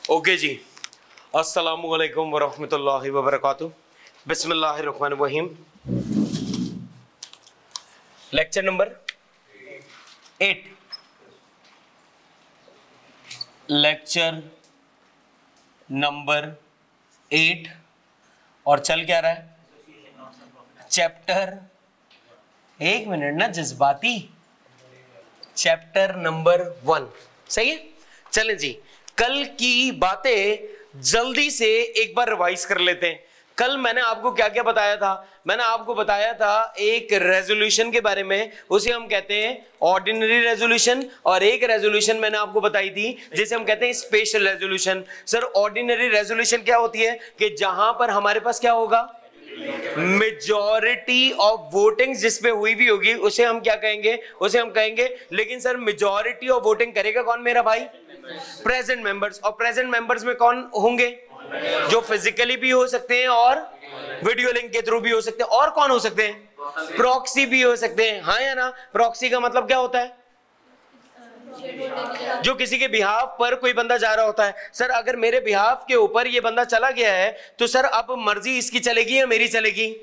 Okay जी, अस्सलामु अलैकुम वरहमतुल्लाहि वबरकातुहू। बिस्मिल्लाहिर्रहमानिर्रहीम। Lecture number 8। लेक्चर नंबर 8 और चल क्या रहा है? चैप्टर, एक मिनट ना जज्बाती, चैप्टर नंबर 1। सही है, चलें जी। कल की बातें जल्दी से एक बार रिवाइज कर लेते हैं। कल मैंने आपको क्या क्या बताया था? मैंने आपको बताया था एक रेजोल्यूशन के बारे में, उसे हम कहते हैं ऑर्डिनरी रेजोल्यूशन, और एक रेजोल्यूशन मैंने आपको बताई थी जिसे हम कहते हैं special resolution. Sir, ordinary resolution क्या होती है कि जहां पर हमारे पास क्या होगा, मेजॉरिटी ऑफ वोटिंग जिसपे हुई भी होगी उसे हम क्या कहेंगे, उसे हम कहेंगे। लेकिन सर, मेजॉरिटी ऑफ वोटिंग करेगा कौन मेरा भाई? Present members. और प्रेजेंट मेंबर्स में कौन होंगे? जो फिजिकली भी हो सकते हैं और वीडियो लिंक के थ्रू भी हो सकते हैं। और कौन हो सकते हैं? प्रॉक्सी भी हो सकते हैं, हाँ या ना? प्रॉक्सी का मतलब क्या होता है? जो किसी के बिहाफ पर कोई बंदा जा रहा होता है। सर, अगर मेरे बिहाफ के ऊपर ये बंदा चला गया है तो सर अब मर्जी इसकी चलेगी या मेरी चलेगी?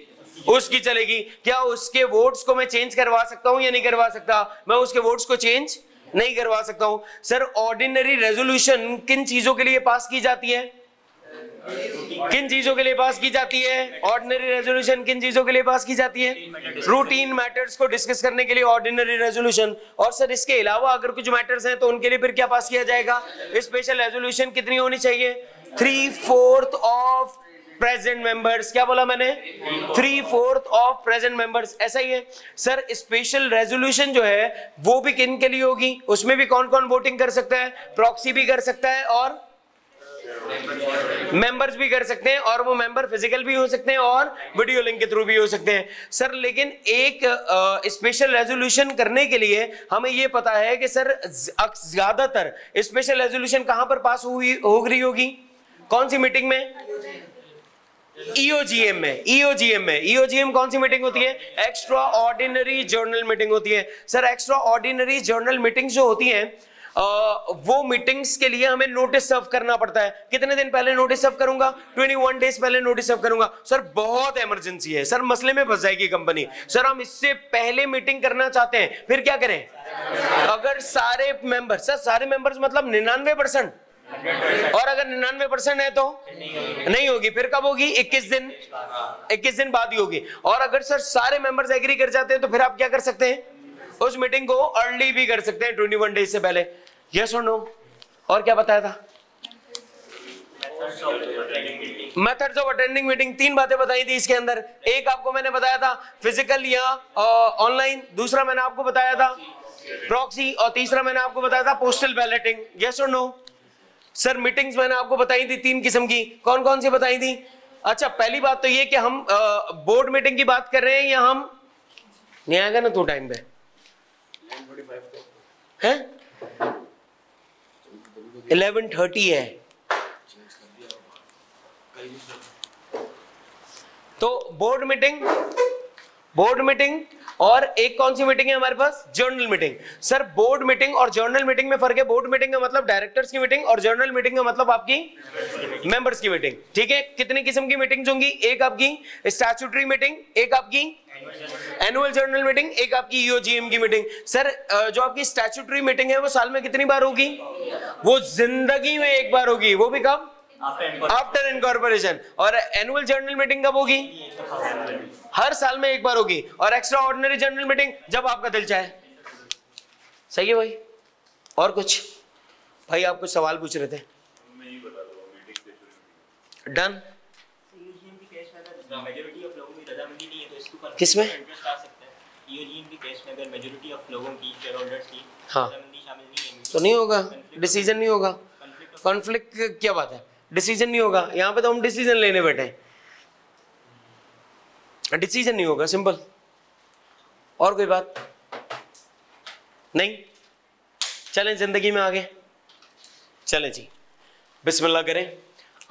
उसकी चलेगी। क्या उसके वोट्स को मैं चेंज करवा सकता हूं या नहीं करवा सकता? मैं उसके वोट्स को चेंज नहीं करवा सकता हूं। सर, ऑर्डिनरी रेजोल्यूशन किन चीजों के लिए पास की जाती है? किन चीजों के लिए पास की जाती है? ऑर्डिनरी रेजोल्यूशन किन चीजों के लिए पास की जाती है? रूटीन मैटर्स को डिस्कस करने के लिए ऑर्डिनरी रेजोल्यूशन। और सर, इसके अलावा अगर कुछ मैटर्स हैं तो उनके लिए फिर क्या पास किया जाएगा? Special resolution. कितनी होनी चाहिए? 3/4 ऑफ प्रेजेंट मेंबर्स। क्या बोला मैंने? 3/4 ऑफ प्रेजेंट मेंबर्स। ऐसा ही है सर। स्पेशल रेजोल्यूशन जो है वो भी किन के लिए होगी? उसमें भी कौन कौन वोटिंग कर सकता है? प्रॉक्सी भी कर सकता है और मेंबर्स भी कर सकते हैं, और वो मेंबर फिजिकल भी हो सकते हैं और वीडियो लिंक के थ्रू भी हो सकते हैं। सर, लेकिन एक स्पेशल रेजोल्यूशन करने के लिए हमें ये पता है कि सर ज्यादातर स्पेशल रेजोल्यूशन कहां पर पास हो रही होगी? कौन सी मीटिंग में? ईओजीएम में। ईओजीएम कौन सी मीटिंग होती है? एक्स्ट्रा ऑर्डिनरी जर्नल मीटिंग होती है। Sir, extra ordinary journal meeting जो होती है वो मीटिंग्स के लिए हमें नोटिस सर्व करना पड़ता है। कितने दिन पहले नोटिस सर्व करूंगा? 21 डेज पहले नोटिस सर्व करूंगा। सर, बहुत इमरजेंसी है सर, मसले में फंस जाएगी कंपनी। सर, हम इससे पहले मीटिंग करना चाहते हैं, फिर क्या करें? अगर सारे मेंबर्स, सर सारे मेंबर्स मतलब 99%, और अगर 99% है तो नहीं होगी। फिर कब होगी? 21 दिन बाद ही होगी। और अगर सर सारे मेंबर्स एग्री कर जाते हैं तो फिर आप क्या कर सकते हैं? उस मीटिंग को अर्ली भी कर सकते हैं, 21 डेज से पहले। यस और नो? और क्या बताया था? Methods of attending meeting. 3 बातें बताई थी इसके अंदर। एक आपको मैंने बताया था फिजिकल या ऑनलाइन, दूसरा मैंने आपको बताया था प्रॉक्सी, और तीसरा मैंने आपको बताया था पोस्टल बैलेटिंग। यस और नो? सर, मीटिंग्स मैंने आपको बताई थी 3 किस्म की। कौन कौन सी बताई थी? अच्छा, पहली बात तो ये कि हम बोर्ड मीटिंग की बात कर रहे हैं या हम नहीं आएगा ना तो टाइम पे है? 11:30 है तो बोर्ड मीटिंग और एक कौन सी मीटिंग है हमारे पास? General meeting. Sir, board meeting और जर्नल मीटिंग में फर्क है। बोर्ड मीटिंग का मतलब डायरेक्टर्स की मीटिंग और जर्नल मीटिंग का मतलब आपकी मेंबर्स की मीटिंग। ठीक है? कितने किस्म की मीटिंग्स होंगी? एक आपकी स्टैट्यूटरी मीटिंग, एक आपकी एनुअल जर्नल मीटिंग, एक आपकी ईओजीएम की मीटिंग। सर, जो आपकी स्टैट्यूटरी मीटिंग है वो साल में कितनी बार होगी? वो जिंदगी में एक बार होगी। वो भी कब? After incorporation. और एनुअल जर्नल मीटिंग कब होगी? हर साल में एक बार होगी। और एक्स्ट्रा ऑर्डिनरी जर्नल मीटिंग जब आपका दिल चाहे। सही है भाई? और कुछ भाई? आप कुछ सवाल पूछ रहे थे? डन। किसमें? हाँ, तो नहीं होगा, डिसीजन नहीं होगा। कॉन्फ्लिक्ट क्या बात है? डिसीजन नहीं होगा। यहां पे तो हम डिसीजन लेने बैठे हैं, डिसीजन नहीं होगा, सिंपल। और कोई बात नहीं? चलें जिंदगी में आगे। चलें जी, बिस्मिल्लाह करें।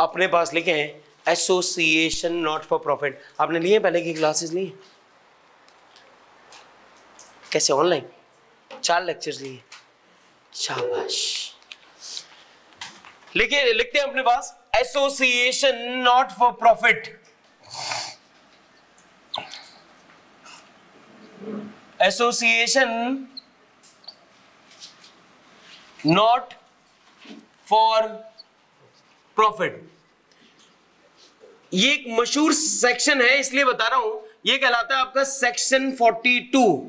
अपने पास लिखे हैं एसोसिएशन नॉट फॉर प्रॉफिट। आपने लिए पहले की क्लासेस ली? कैसे? ऑनलाइन 4 लेक्चर्स लिए? शाबाश। लिखते हैं अपने पास, association not for profit, association not for profit. ये एक मशहूर सेक्शन है इसलिए बता रहा हूं, ये कहलाता है आपका section 42।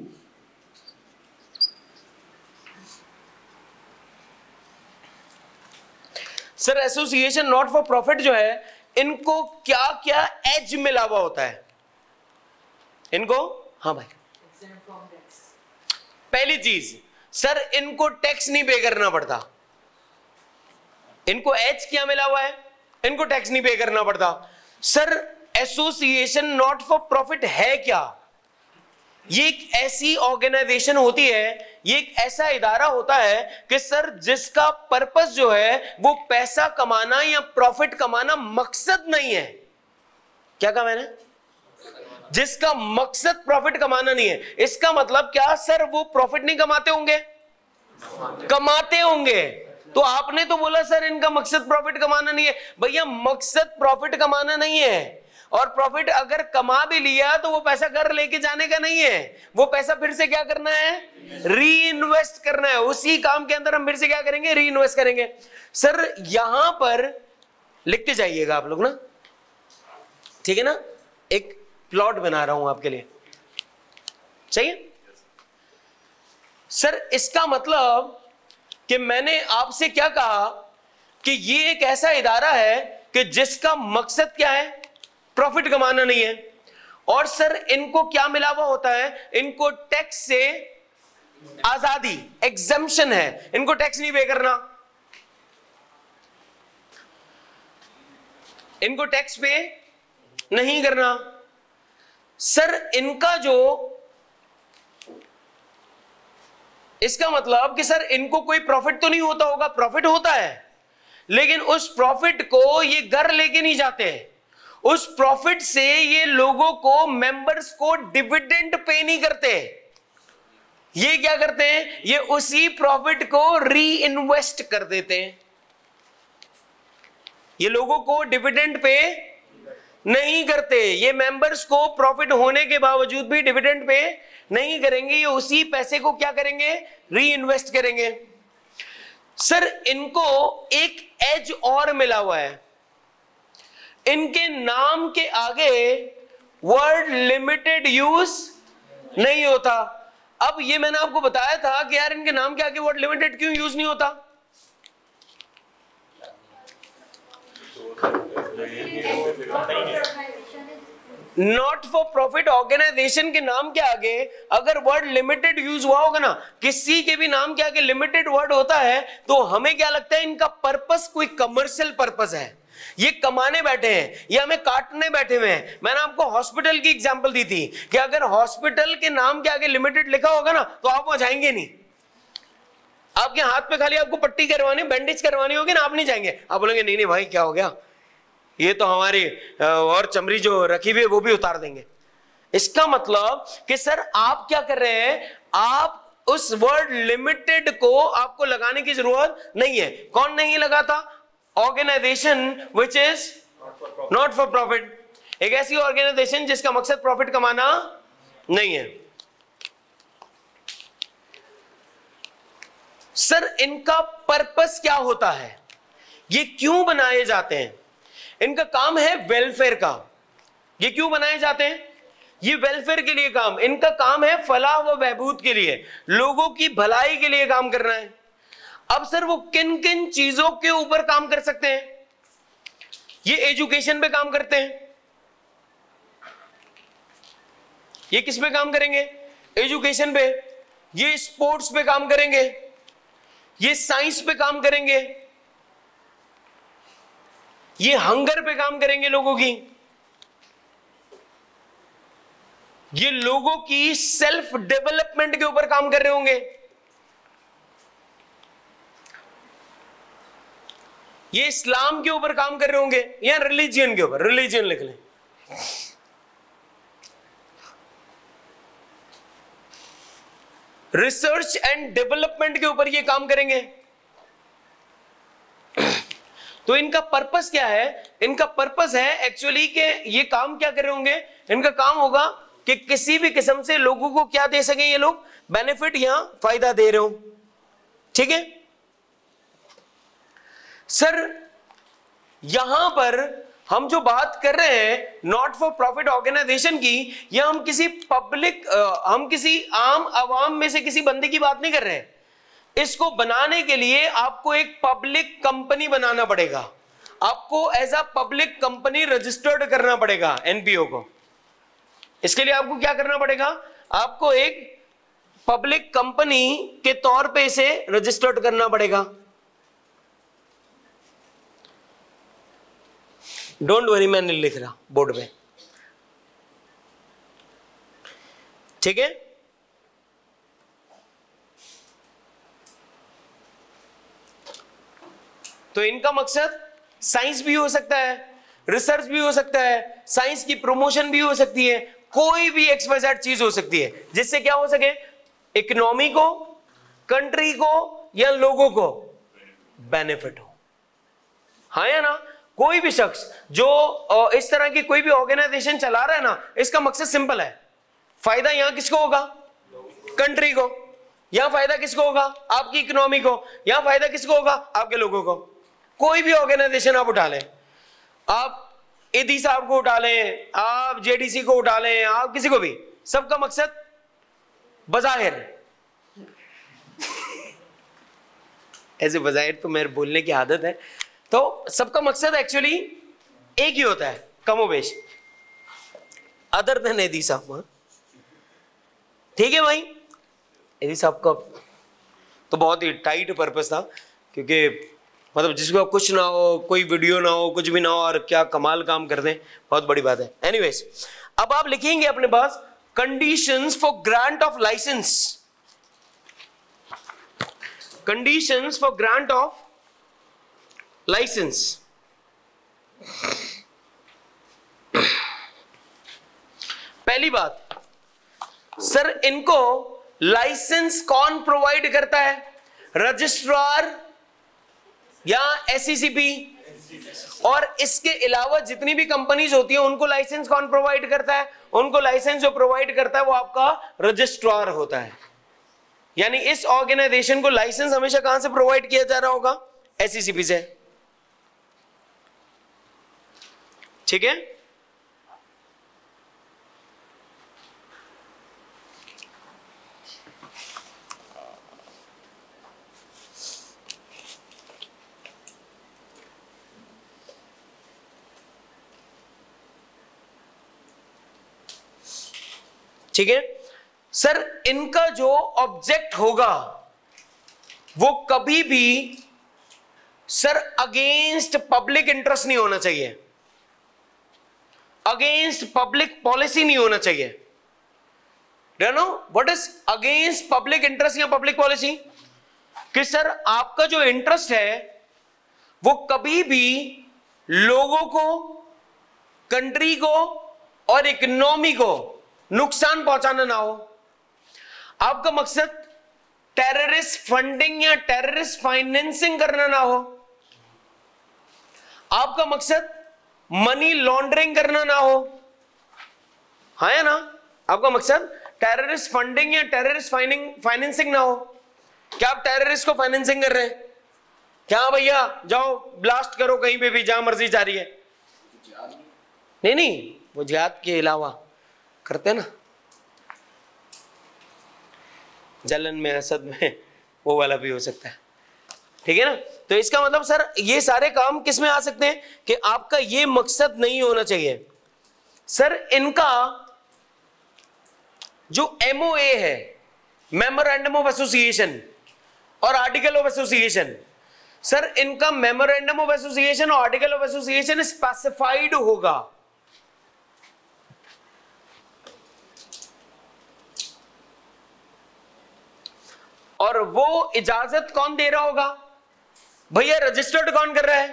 Sir association not for profit जो है, इनको क्या क्या एज मिला हुआ होता है इनको? हाँ भाई, पहली चीज सर, इनको टैक्स नहीं पे करना पड़ता। इनको एज क्या मिला हुआ है? इनको टैक्स नहीं पे करना पड़ता। Sir association not for profit है क्या? ये एक ऐसी ऑर्गेनाइजेशन होती है, ये एक ऐसा इदारा होता है कि सर जिसका पर्पस जो है वो पैसा कमाना या प्रॉफिट कमाना मकसद नहीं है। क्या कहा मैंने? जिसका मकसद प्रॉफिट कमाना नहीं है। इसका मतलब क्या सर, वो प्रॉफिट नहीं कमाते होंगे? कमाते होंगे। तो आपने तो बोला सर इनका मकसद प्रॉफिट कमाना नहीं है। भैया मकसद प्रॉफिट कमाना नहीं है, और प्रॉफिट अगर कमा भी लिया तो वो पैसा घर लेके जाने का नहीं है, वो पैसा फिर से क्या करना है? री इन्वेस्ट करना है। उसी काम के अंदर हम फिर से क्या करेंगे? री इन्वेस्ट करेंगे। सर यहां पर लिखते जाइएगा आप लोग ना, ठीक है ना? एक प्लॉट बना रहा हूं आपके लिए, चाहिए? सर इसका मतलब कि मैंने आपसे क्या कहा कि ये एक ऐसा इदारा है कि जिसका मकसद क्या है? प्रॉफिट कमाना नहीं है। और सर इनको क्या मिला हुआ होता है? इनको टैक्स से आजादी, एग्जम्पशन है, इनको टैक्स नहीं पे करना, इनको टैक्स पे नहीं करना। सर इनका जो, इसका मतलब कि सर इनको कोई प्रॉफिट तो नहीं होता होगा? प्रॉफिट होता है, लेकिन उस प्रॉफिट को ये घर लेके नहीं जाते। उस प्रॉफिट से ये लोगों को, मेंबर्स को डिविडेंड पे नहीं करते। ये क्या करते हैं? ये उसी प्रॉफिट को री इन्वेस्ट कर देते हैं। ये लोगों को डिविडेंड पे नहीं करते। ये मेंबर्स को प्रॉफिट होने के बावजूद भी डिविडेंड पे नहीं करेंगे। ये उसी पैसे को क्या करेंगे? री इन्वेस्ट करेंगे। सर इनको एक एज और मिला हुआ है, इनके नाम के आगे वर्ड लिमिटेड यूज नहीं होता। अब ये मैंने आपको बताया था कि यार इनके नाम के आगे वर्ड लिमिटेड क्यों यूज नहीं होता? नॉट फॉर प्रॉफिट ऑर्गेनाइजेशन के नाम के आगे अगर वर्ड लिमिटेड यूज हुआ होगा ना, किसी के भी नाम के आगे लिमिटेड वर्ड होता है, तो हमें क्या लगता है? इनका पर्पस कोई कमर्शियल पर्पस है, ये कमाने बैठे हैं, ये हमें काटने बैठे हुए हैं। मैंने आपको हॉस्पिटल की एग्जांपल दी थी कि अगर हॉस्पिटल के नाम के आगे लिमिटेड लिखा होगा ना, तो आप वहां जाएंगे नहीं। आपके हाथ पे खाली आपको पट्टी करवानी, बैंडेज करवानी होगी ना, आप नहीं जाएंगे। आप बोलेंगे नहीं नहीं भाई क्या हो गया, ये तो हमारी और चमड़ी जो रखी हुई है वो भी उतार देंगे। इसका मतलब कि सर आप क्या कर रहे हैं? आप उस वर्ड लिमिटेड को आपको लगाने की जरूरत नहीं है। कौन नहीं लगाता? Organisation which is not for profit, एक ऐसी ऑर्गेनाइजेशन जिसका मकसद प्रॉफिट कमाना नहीं है। सर इनका पर्पस क्या होता है? ये क्यों बनाए जाते हैं? इनका काम है वेलफेयर का। ये क्यों बनाए जाते हैं? ये वेलफेयर के लिए काम, इनका काम है फलाह व बहबूद के लिए, लोगों की भलाई के लिए काम करना है। अब सर वो किन किन चीजों के ऊपर काम कर सकते हैं? ये एजुकेशन पे काम करते हैं। ये किस पे काम करेंगे? एजुकेशन पे। ये स्पोर्ट्स पे काम करेंगे, ये साइंस पे काम करेंगे, ये हंगर पे काम करेंगे लोगों की, ये लोगों की सेल्फ डेवलपमेंट के ऊपर काम कर रहे होंगे, ये इस्लाम के ऊपर काम कर रहे होंगे या रिलीजियन के ऊपर। रिलीजियन लिख लें। रिसर्च एंड डेवलपमेंट के ऊपर ये काम करेंगे। तो इनका पर्पस क्या है? इनका पर्पस है एक्चुअली कि ये काम क्या कर रहे होंगे, इनका काम होगा कि किसी भी किस्म से लोगों को क्या दे सके, ये लोग बेनिफिट या फायदा दे रहे हो। ठीक है सर, यहां पर हम जो बात कर रहे हैं नॉट फॉर प्रॉफिट ऑर्गेनाइजेशन की, या हम किसी पब्लिक हम किसी आम आवाम में से किसी बंदे की बात नहीं कर रहे हैं। इसको बनाने के लिए आपको एक पब्लिक कंपनी बनाना पड़ेगा, आपको as a public company registered करना पड़ेगा एनपीओ को। इसके लिए आपको क्या करना पड़ेगा? आपको एक पब्लिक कंपनी के तौर पे इसे रजिस्टर्ड करना पड़ेगा। डोंट वरी, मैं नहीं लिख रहा बोर्ड पे, ठीक है। तो इनका मकसद साइंस भी हो सकता है, रिसर्च भी हो सकता है, साइंस की प्रमोशन भी हो सकती है, कोई भी XYZ चीज हो सकती है जिससे क्या हो सके, इकोनॉमी को, कंट्री को या लोगों को बेनिफिट हो। हाँ या ना? कोई भी शख्स जो इस तरह की कोई भी ऑर्गेनाइजेशन चला रहा है ना, इसका मकसद सिंपल है, फायदा यहां किसको होगा? कंट्री को। यहां फायदा किसको होगा? आपकी इकोनॉमी को। यहां फायदा किसको होगा? आपके लोगों को। कोई भी ऑर्गेनाइजेशन आप उठा लें, आप ईडी साहब को उठा लें, आप जेडीसी को उठा लें, आप किसी को भी, सबका मकसद बज़ाहिर ऐसे बज़ाहिर तो मेरे बोलने की आदत है, तो सबका मकसद एक्चुअली एक ही होता है कमोबेश, अदर देन ईडी साहब। ठीक है भाई, ईडी साहब का तो बहुत ही टाइट पर्पस था, क्योंकि मतलब जिसको कुछ ना हो, कोई वीडियो ना हो, कुछ भी ना हो, और क्या कमाल काम कर दें, बहुत बड़ी बात है। एनीवेज, अब आप लिखेंगे अपने पास conditions for grant of licence, conditions for grant of licence. पहली बात, सर इनको लाइसेंस कौन प्रोवाइड करता है? रजिस्ट्रार या एससीसीपी? और इसके अलावा जितनी भी कंपनीज होती हैं उनको लाइसेंस कौन प्रोवाइड करता है? उनको लाइसेंस जो प्रोवाइड करता है वो आपका रजिस्ट्रार होता है। यानी इस ऑर्गेनाइजेशन को लाइसेंस हमेशा कहां से प्रोवाइड किया जा रहा होगा? एससीसीपी से। ठीक है, ठीक है सर, इनका जो ऑब्जेक्ट होगा वो कभी भी सर अगेंस्ट पब्लिक इंटरेस्ट नहीं होना चाहिए, अगेंस्ट पब्लिक पॉलिसी नहीं होना चाहिए। Do you know what is against public interest या पब्लिक पॉलिसी? कि सर आपका जो इंटरेस्ट है वो कभी भी लोगों को, कंट्री को और इकोनॉमी को नुकसान पहुंचाना ना हो। आपका मकसद टेररिस्ट फंडिंग या टेररिस्ट फाइनेंसिंग करना ना हो। आपका मकसद मनी लॉन्ड्रिंग करना ना हो। हाँ या ना? आपका मकसद टेररिस्ट फंडिंग या टेररिस्ट फाइनेंसिंग ना हो। क्या आप टेररिस्ट को फाइनेंसिंग कर रहे हैं? क्या भैया जाओ ब्लास्ट करो कहीं पे भी, जहां मर्जी जा रही है? नहीं नहीं, वो जिहाद के अलावा करते ना, जलन में, हसद में, वो वाला भी हो सकता है। ठीक है ना? तो इसका मतलब सर ये सारे काम किस में आ सकते हैं कि आपका ये मकसद नहीं होना चाहिए। सर इनका जो MOA है, मेमोरेंडम ऑफ एसोसिएशन और आर्टिकल ऑफ एसोसिएशन, सर इनका मेमोरेंडम ऑफ एसोसिएशन और आर्टिकल ऑफ एसोसिएशन स्पेसिफाइड होगा। और वो इजाजत कौन दे रहा होगा? भैया रजिस्टर्ड कौन कर रहा है?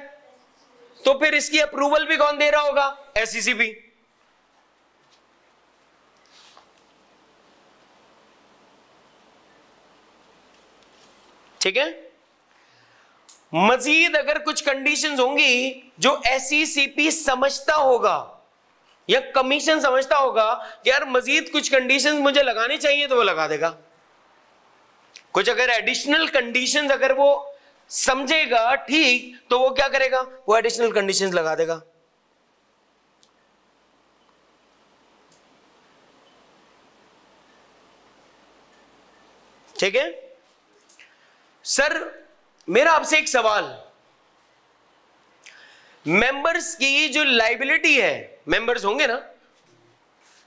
तो फिर इसकी अप्रूवल भी कौन दे रहा होगा? SCCP। ठीक है, मजीद अगर कुछ कंडीशंस होंगी जो एसईसीपी समझता होगा या कमीशन समझता होगा कि यार मजीद कुछ कंडीशंस मुझे लगानी चाहिए, तो वो लगा देगा। कुछ अगर एडिशनल कंडीशंस अगर वो समझेगा ठीक, तो वो क्या करेगा, वो एडिशनल कंडीशंस लगा देगा। ठीक है सर, मेरा आपसे एक सवाल, मेंबर्स की जो लायबिलिटी है, मेंबर्स होंगे ना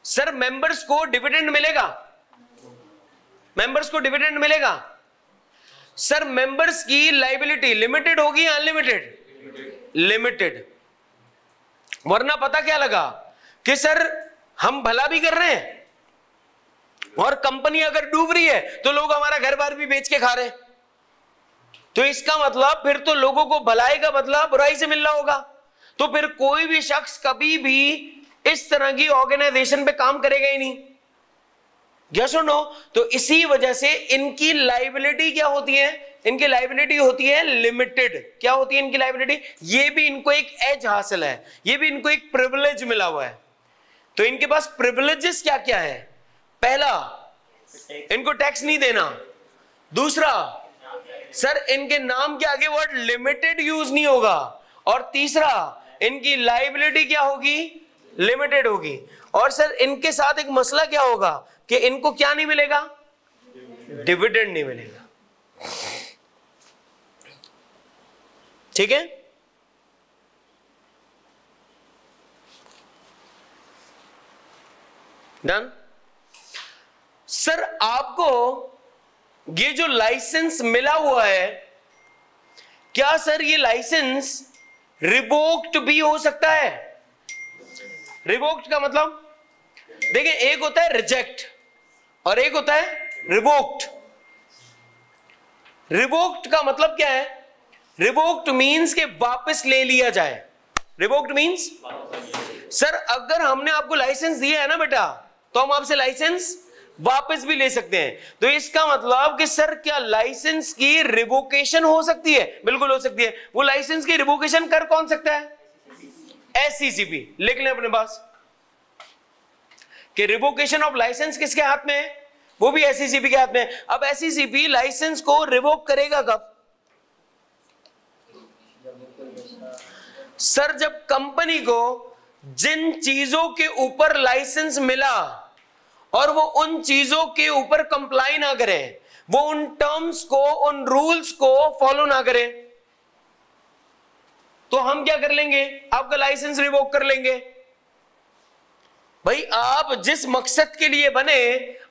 सर, मेंबर्स को डिविडेंड मिलेगा, मेंबर्स को डिविडेंड मिलेगा सर। मेंबर्स की लायबिलिटी लिमिटेड होगी या अनलिमिटेड? लिमिटेड। वरना पता क्या लगा कि सर हम भला भी कर रहे हैं और कंपनी अगर डूब रही है तो लोग हमारा घर बार भी बेच के खा रहे हैं, तो इसका मतलब फिर तो लोगों को भलाई का बदला बुराई से मिल रहा होगा। तो फिर कोई भी शख्स कभी भी इस तरह की ऑर्गेनाइजेशन पे काम करेगा ही नहीं। यस और नो? तो इसी वजह से इनकी लायबिलिटी क्या होती है, इनकी लायबिलिटी होती है लिमिटेड। क्या होती है इनकी लायबिलिटी? ये भी इनको एक एज हासिल है, ये भी इनको एक प्रिविलेज मिला हुआ है। तो इनके पास प्रिविलेजेस क्या क्या है? पहला, इनको टैक्स नहीं देना। दूसरा सर, इनके नाम के आगे वर्ड लिमिटेड यूज नहीं होगा। और तीसरा, इनकी लायबिलिटी क्या होगी? लिमिटेड होगी। और सर इनके साथ एक मसला क्या होगा कि इनको क्या नहीं मिलेगा? डिविडेंड नहीं मिलेगा। ठीक है, डन। सर आपको ये जो लाइसेंस मिला हुआ है, क्या सर ये लाइसेंस रिवोक्ड भी हो सकता है? रिवोक्ड का मतलब देखिए, एक होता है रिजेक्ट और एक होता है रिवोक्ड। रिवोक्ड का मतलब क्या है? रिवोक्ड मींस के वापस ले लिया जाए। रिवोक्ड मींस सर अगर हमने आपको लाइसेंस दिया है ना बेटा, तो हम आपसे लाइसेंस वापस भी ले सकते हैं। तो इसका मतलब कि सर क्या लाइसेंस की रिवोकेशन हो सकती है? बिल्कुल हो सकती है। वो लाइसेंस की रिवोकेशन कर कौन सकता है? एससीसीपी। लिख लें अपने पास कि रिवोकेशन ऑफ लाइसेंस किसके हाथ में है? वो भी एससीसीपी के हाथ में है। अब एससीसीपी लाइसेंस को रिवोक करेगा कब? सर जब कंपनी को जिन चीजों के ऊपर लाइसेंस मिला और वो उन चीजों के ऊपर कंप्लाई ना करे, वो उन टर्म्स को, उन रूल्स को फॉलो ना करे, तो हम क्या कर लेंगे? आपका लाइसेंस रिवोक कर लेंगे। भाई आप जिस मकसद के लिए बने,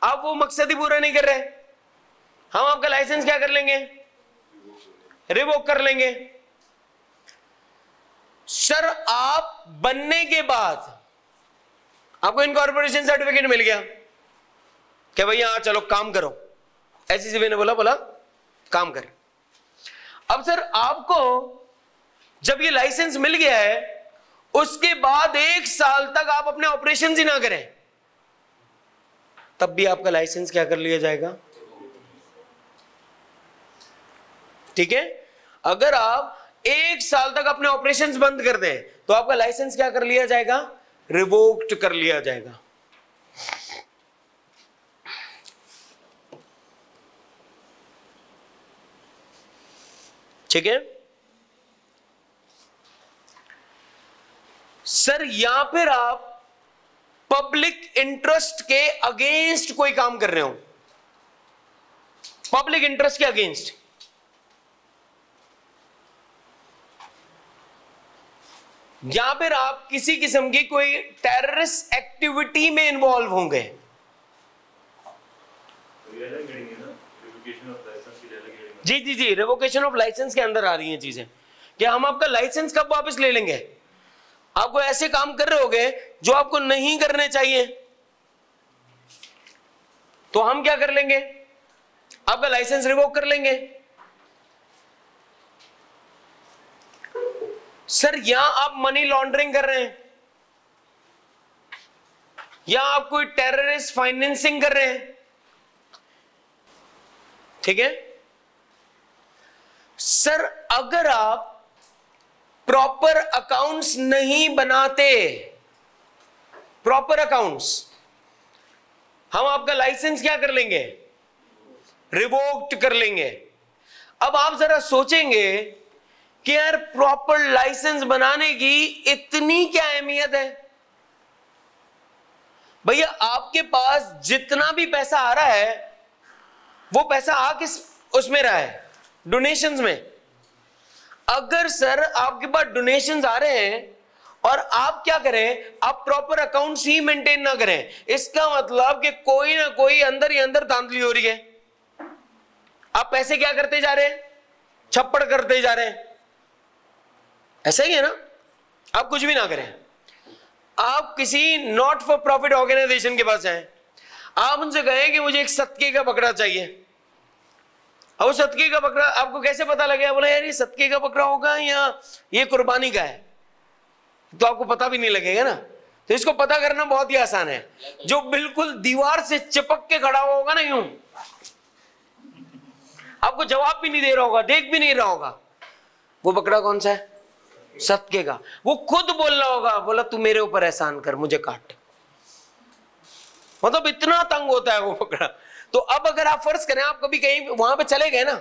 आप वो मकसद ही पूरा नहीं कर रहे, हम आपका लाइसेंस क्या कर लेंगे? रिवोक कर लेंगे। सर आप बनने के बाद आपको इनकॉर्पोरेशन सर्टिफिकेट मिल गया कि भैया हाँ चलो काम करो, एससीसीपी ने बोला काम कर। अब सर आपको जब ये लाइसेंस मिल गया है, उसके बाद 1 साल तक आप अपने ऑपरेशन ही ना करें, तब भी आपका लाइसेंस क्या कर लिया जाएगा? ठीक है, अगर आप 1 साल तक अपने ऑपरेशंस बंद कर दें तो आपका लाइसेंस क्या कर लिया जाएगा? रिवोक्ड कर लिया जाएगा। ठीक है सर, या फिर आप पब्लिक इंटरेस्ट के अगेंस्ट कोई काम कर रहे हो, पब्लिक इंटरेस्ट के अगेंस्ट, या फिर आप किसी किस्म की कोई टेररिस्ट एक्टिविटी में इन्वॉल्व होंगे। जी जी जी, रिवोकेशन ऑफ लाइसेंस के अंदर आ रही हैं चीजें कि हम आपका लाइसेंस कब वापस ले लेंगे। आपको ऐसे काम कर रहे होगे जो आपको नहीं करने चाहिए, तो हम क्या कर लेंगे? आपका लाइसेंस रिवोक कर लेंगे। सर या आप मनी लॉन्ड्रिंग कर रहे हैं, या आप कोई टेररिस्ट फाइनेंसिंग कर रहे हैं, ठीक है सर अगर आप प्रॉपर अकाउंट्स नहीं बनाते, प्रॉपर अकाउंट्स, हम आपका लाइसेंस क्या कर लेंगे, रिवोक्ड कर लेंगे। अब आप जरा सोचेंगे कि यार प्रॉपर लाइसेंस बनाने की इतनी क्या अहमियत है। भैया आपके पास जितना भी पैसा आ रहा है वो पैसा आ किस उसमें रहा है, डोनेशंस में। अगर सर आपके पास डोनेशंस आ रहे हैं और आप क्या करें, आप प्रॉपर अकाउंट्स ही मेंटेन ना करें, इसका मतलब कि कोई ना कोई अंदर ही अंदर धांधली हो रही है। आप पैसे क्या करते जा रहे हैं, छप्पड़ करते जा रहे हैं। ऐसा ही है ना। आप कुछ भी ना करें, आप किसी नॉट फॉर प्रॉफिट ऑर्गेनाइजेशन के पास जाएं, आप उनसे कहें कि मुझे एक सदके का बकरा चाहिए। अब सदके का बकरा आपको कैसे पता लगेगा, बोला यार ये सदके का बकरा होगा या ये कुर्बानी का है, तो आपको पता भी नहीं लगेगा ना। तो इसको पता करना बहुत ही आसान है। जो बिल्कुल दीवार से चिपक के खड़ा हुआ होगा ना, यूं आपको जवाब भी नहीं दे रहा होगा, देख भी नहीं रहा होगा, वो बकरा कौन सा है, सदके का। वो खुद बोल रहा होगा, बोला तू मेरे ऊपर एहसान कर, मुझे काट। मतलब इतना तंग होता है वो बकरा। तो अब अगर आप फर्ज करें आप कभी कहीं वहां पे चले गए ना,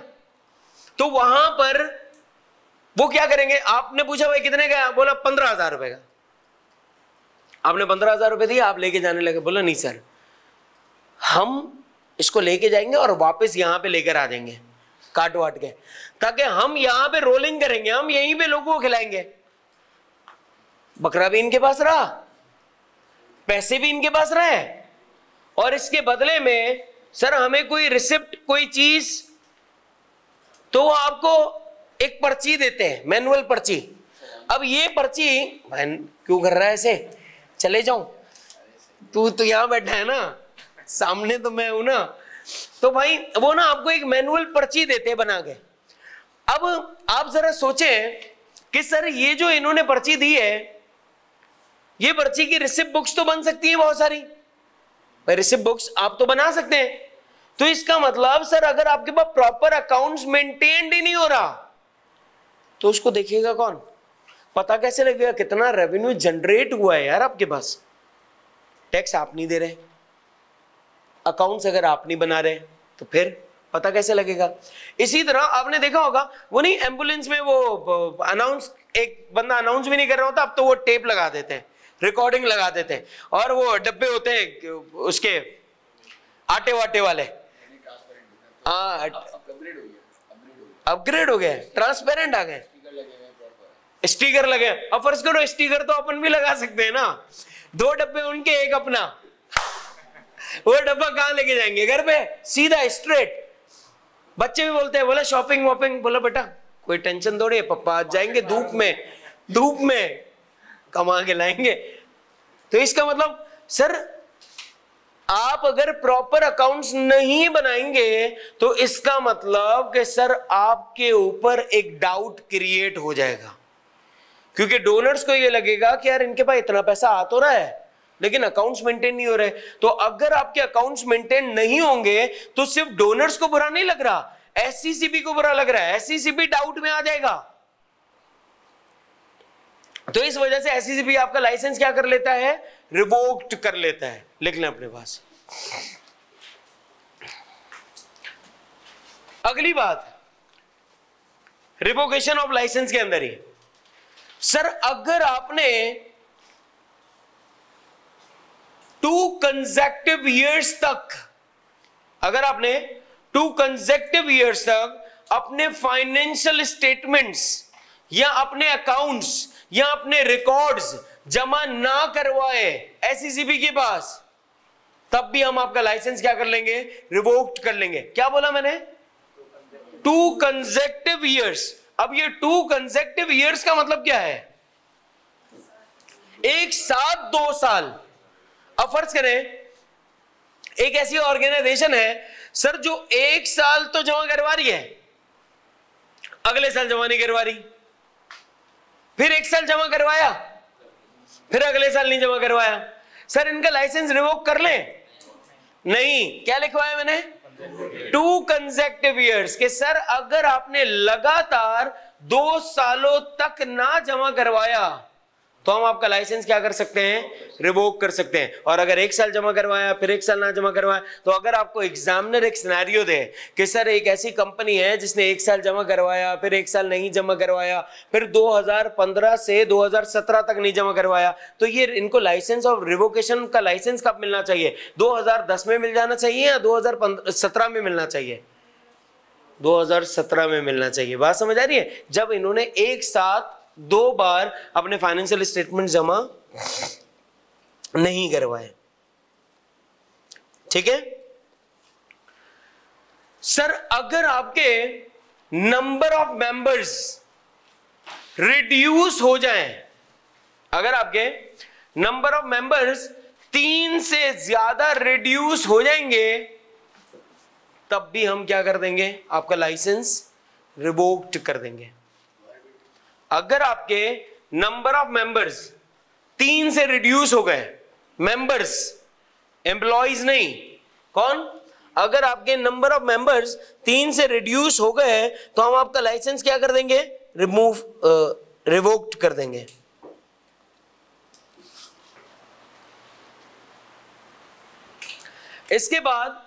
तो वहां पर वो क्या करेंगे, आपने पूछा भाई कितने का, बोला 15,000 रुपए का। आपने 15,000 रुपए दिए, आप लेके जाने लगे, बोला नहीं सर हम इसको लेके जाएंगे और वापस यहां पे लेकर आ जाएंगे काट वाट के, ताकि हम यहां पे रोलिंग करेंगे, हम यहीं पे लोगों को खिलाएंगे। बकरा भी इनके पास रहा, पैसे भी इनके पास रहे, और इसके बदले में सर हमें कोई रिसिप्ट, कोई चीज, तो आपको एक पर्ची देते हैं, मैनुअल पर्ची। अब ये पर्ची, क्यों कर रहा है ऐसे, चले जाऊं, तू तो यहां बैठा है ना, सामने तो मैं हूं ना। तो भाई वो ना आपको एक मैनुअल पर्ची देते हैं बना के। अब आप जरा सोचें कि सर ये जो इन्होंने पर्ची दी है, ये पर्ची की रिसिप्ट बुक्स तो बन सकती है बहुत सारी, रिसिप्ट बुक्स आप तो बना सकते हैं। तो इसका मतलब सर अगर आपके पास प्रॉपर अकाउंट्स मेंटेन्ड ही नहीं हो रहा, तो उसको देखिएगा कौन, पता कैसे लगेगा कितना रेवेन्यू जनरेट हुआ है यार आपके पास। टैक्स आप नहीं दे रहे, अकाउंट्स अगर आप नहीं बना रहे, तो फिर पता कैसे लगेगा। इसी तरह आपने देखा होगा, वो नहीं एम्बुलेंस में वो अनाउंस, एक बंदा अनाउंस भी नहीं कर रहा होता, अब तो वो टेप लगा देते हैं, रिकॉर्डिंग लगा देते हैं, और वो डब्बे होते हैं उसके आटे वाटे वाले, हाँ अपग्रेड हो गए, ट्रांसपेरेंट आ गए, स्टिकर लगे। अब फर्ज करो स्टिकर तो अपन भी लगा सकते हैं ना, 2 डब्बे उनके एक अपना, वो डब्बा कहां लेके जाएंगे, घर पे सीधा स्ट्रेट। बच्चे भी बोलते हैं, बोला शॉपिंग वॉपिंग, बोला बेटा कोई टेंशन थोड़ी है, पापा आज जाएंगे धूप में कमा के लाएंगे। तो इसका मतलब सर आप अगर प्रॉपर अकाउंट्स नहीं बनाएंगे, तो इसका मतलब कि सर आपके ऊपर एक डाउट क्रिएट हो जाएगा, क्योंकि डोनर्स को ये लगेगा कि यार इनके पास इतना पैसा आ तो रहा है लेकिन अकाउंट्स मेंटेन नहीं हो रहे। तो अगर आपके अकाउंट्स मेंटेन नहीं होंगे तो सिर्फ डोनर्स को बुरा नहीं लग रहा, एससीसीबी को बुरा लग रहा है, एससीसीबी डाउट में आ जाएगा। तो इस वजह से एससीसीबी आपका लाइसेंस क्या कर लेता है, रिवोक्ड कर लेता है। लिख लें अपने पास। अगली बात रिवोकेशन ऑफ लाइसेंस के अंदर ही, सर अगर आपने 2 कंसेक्टिव ईयर्स तक, अगर आपने 2 कंसेक्टिव ईयर्स तक अपने फाइनेंशियल स्टेटमेंट्स या अपने अकाउंट्स या अपने रिकॉर्ड्स जमा ना करवाए एससीसीबी के पास, तब भी हम आपका लाइसेंस क्या कर लेंगे, रिवोक्ड कर लेंगे। क्या बोला मैंने, 2 कंसेक्टिव ईयर्स। अब ये 2 कंसेक्टिव ईयर्स का मतलब क्या है, एक साथ 2 साल। अब फर्ज करें एक ऐसी ऑर्गेनाइजेशन है सर जो 1 साल तो जमा करवा रही है, अगले साल जमा नहीं करवा रही, फिर 1 साल जमा करवाया, फिर अगले साल नहीं जमा करवाया। सर इनका लाइसेंस रिवोक कर लें, नहीं। क्या लिखवाया मैंने, 2 कंसेक्टिव ईयर्स के सर अगर आपने लगातार 2 सालों तक ना जमा करवाया तो हम आपका लाइसेंस क्या कर सकते हैं, रिवोक कर सकते हैं। और अगर 1 साल जमा करवाया फिर 1 साल ना जमा करवाया, तो अगर आपको एग्जामिनर एक सिनेरियो दे कि सर एक ऐसी कंपनी है जिसने 1 साल जमा करवाया फिर 1 साल नहीं जमा करवाया फिर 2015 से 2017 तक नहीं जमा करवाया, तो ये इनको लाइसेंस ऑफ रिवोकेशन का लाइसेंस कब मिलना चाहिए, 2010 में मिल जाना चाहिए या 2017 में मिलना चाहिए, 2017 में मिलना चाहिए। बात समझ आ रही है? जब इन्होंने एक साथ 2 बार अपने फाइनेंशियल स्टेटमेंट जमा नहीं करवाए। ठीक है सर, अगर आपके नंबर ऑफ मेंबर्स रिड्यूस हो जाएं, अगर आपके नंबर ऑफ मेंबर्स 3 से ज्यादा रिड्यूस हो जाएंगे, तब भी हम क्या कर देंगे, आपका लाइसेंस रिवोक्ड कर देंगे। अगर आपके नंबर ऑफ मेंबर्स 3 से रिड्यूस हो गए, मेंबर्स एम्प्लॉइज नहीं, कौन, अगर आपके नंबर ऑफ मेंबर्स 3 से रिड्यूस हो गए तो हम आपका लाइसेंस क्या कर देंगे, रिवोक्ड कर देंगे। इसके बाद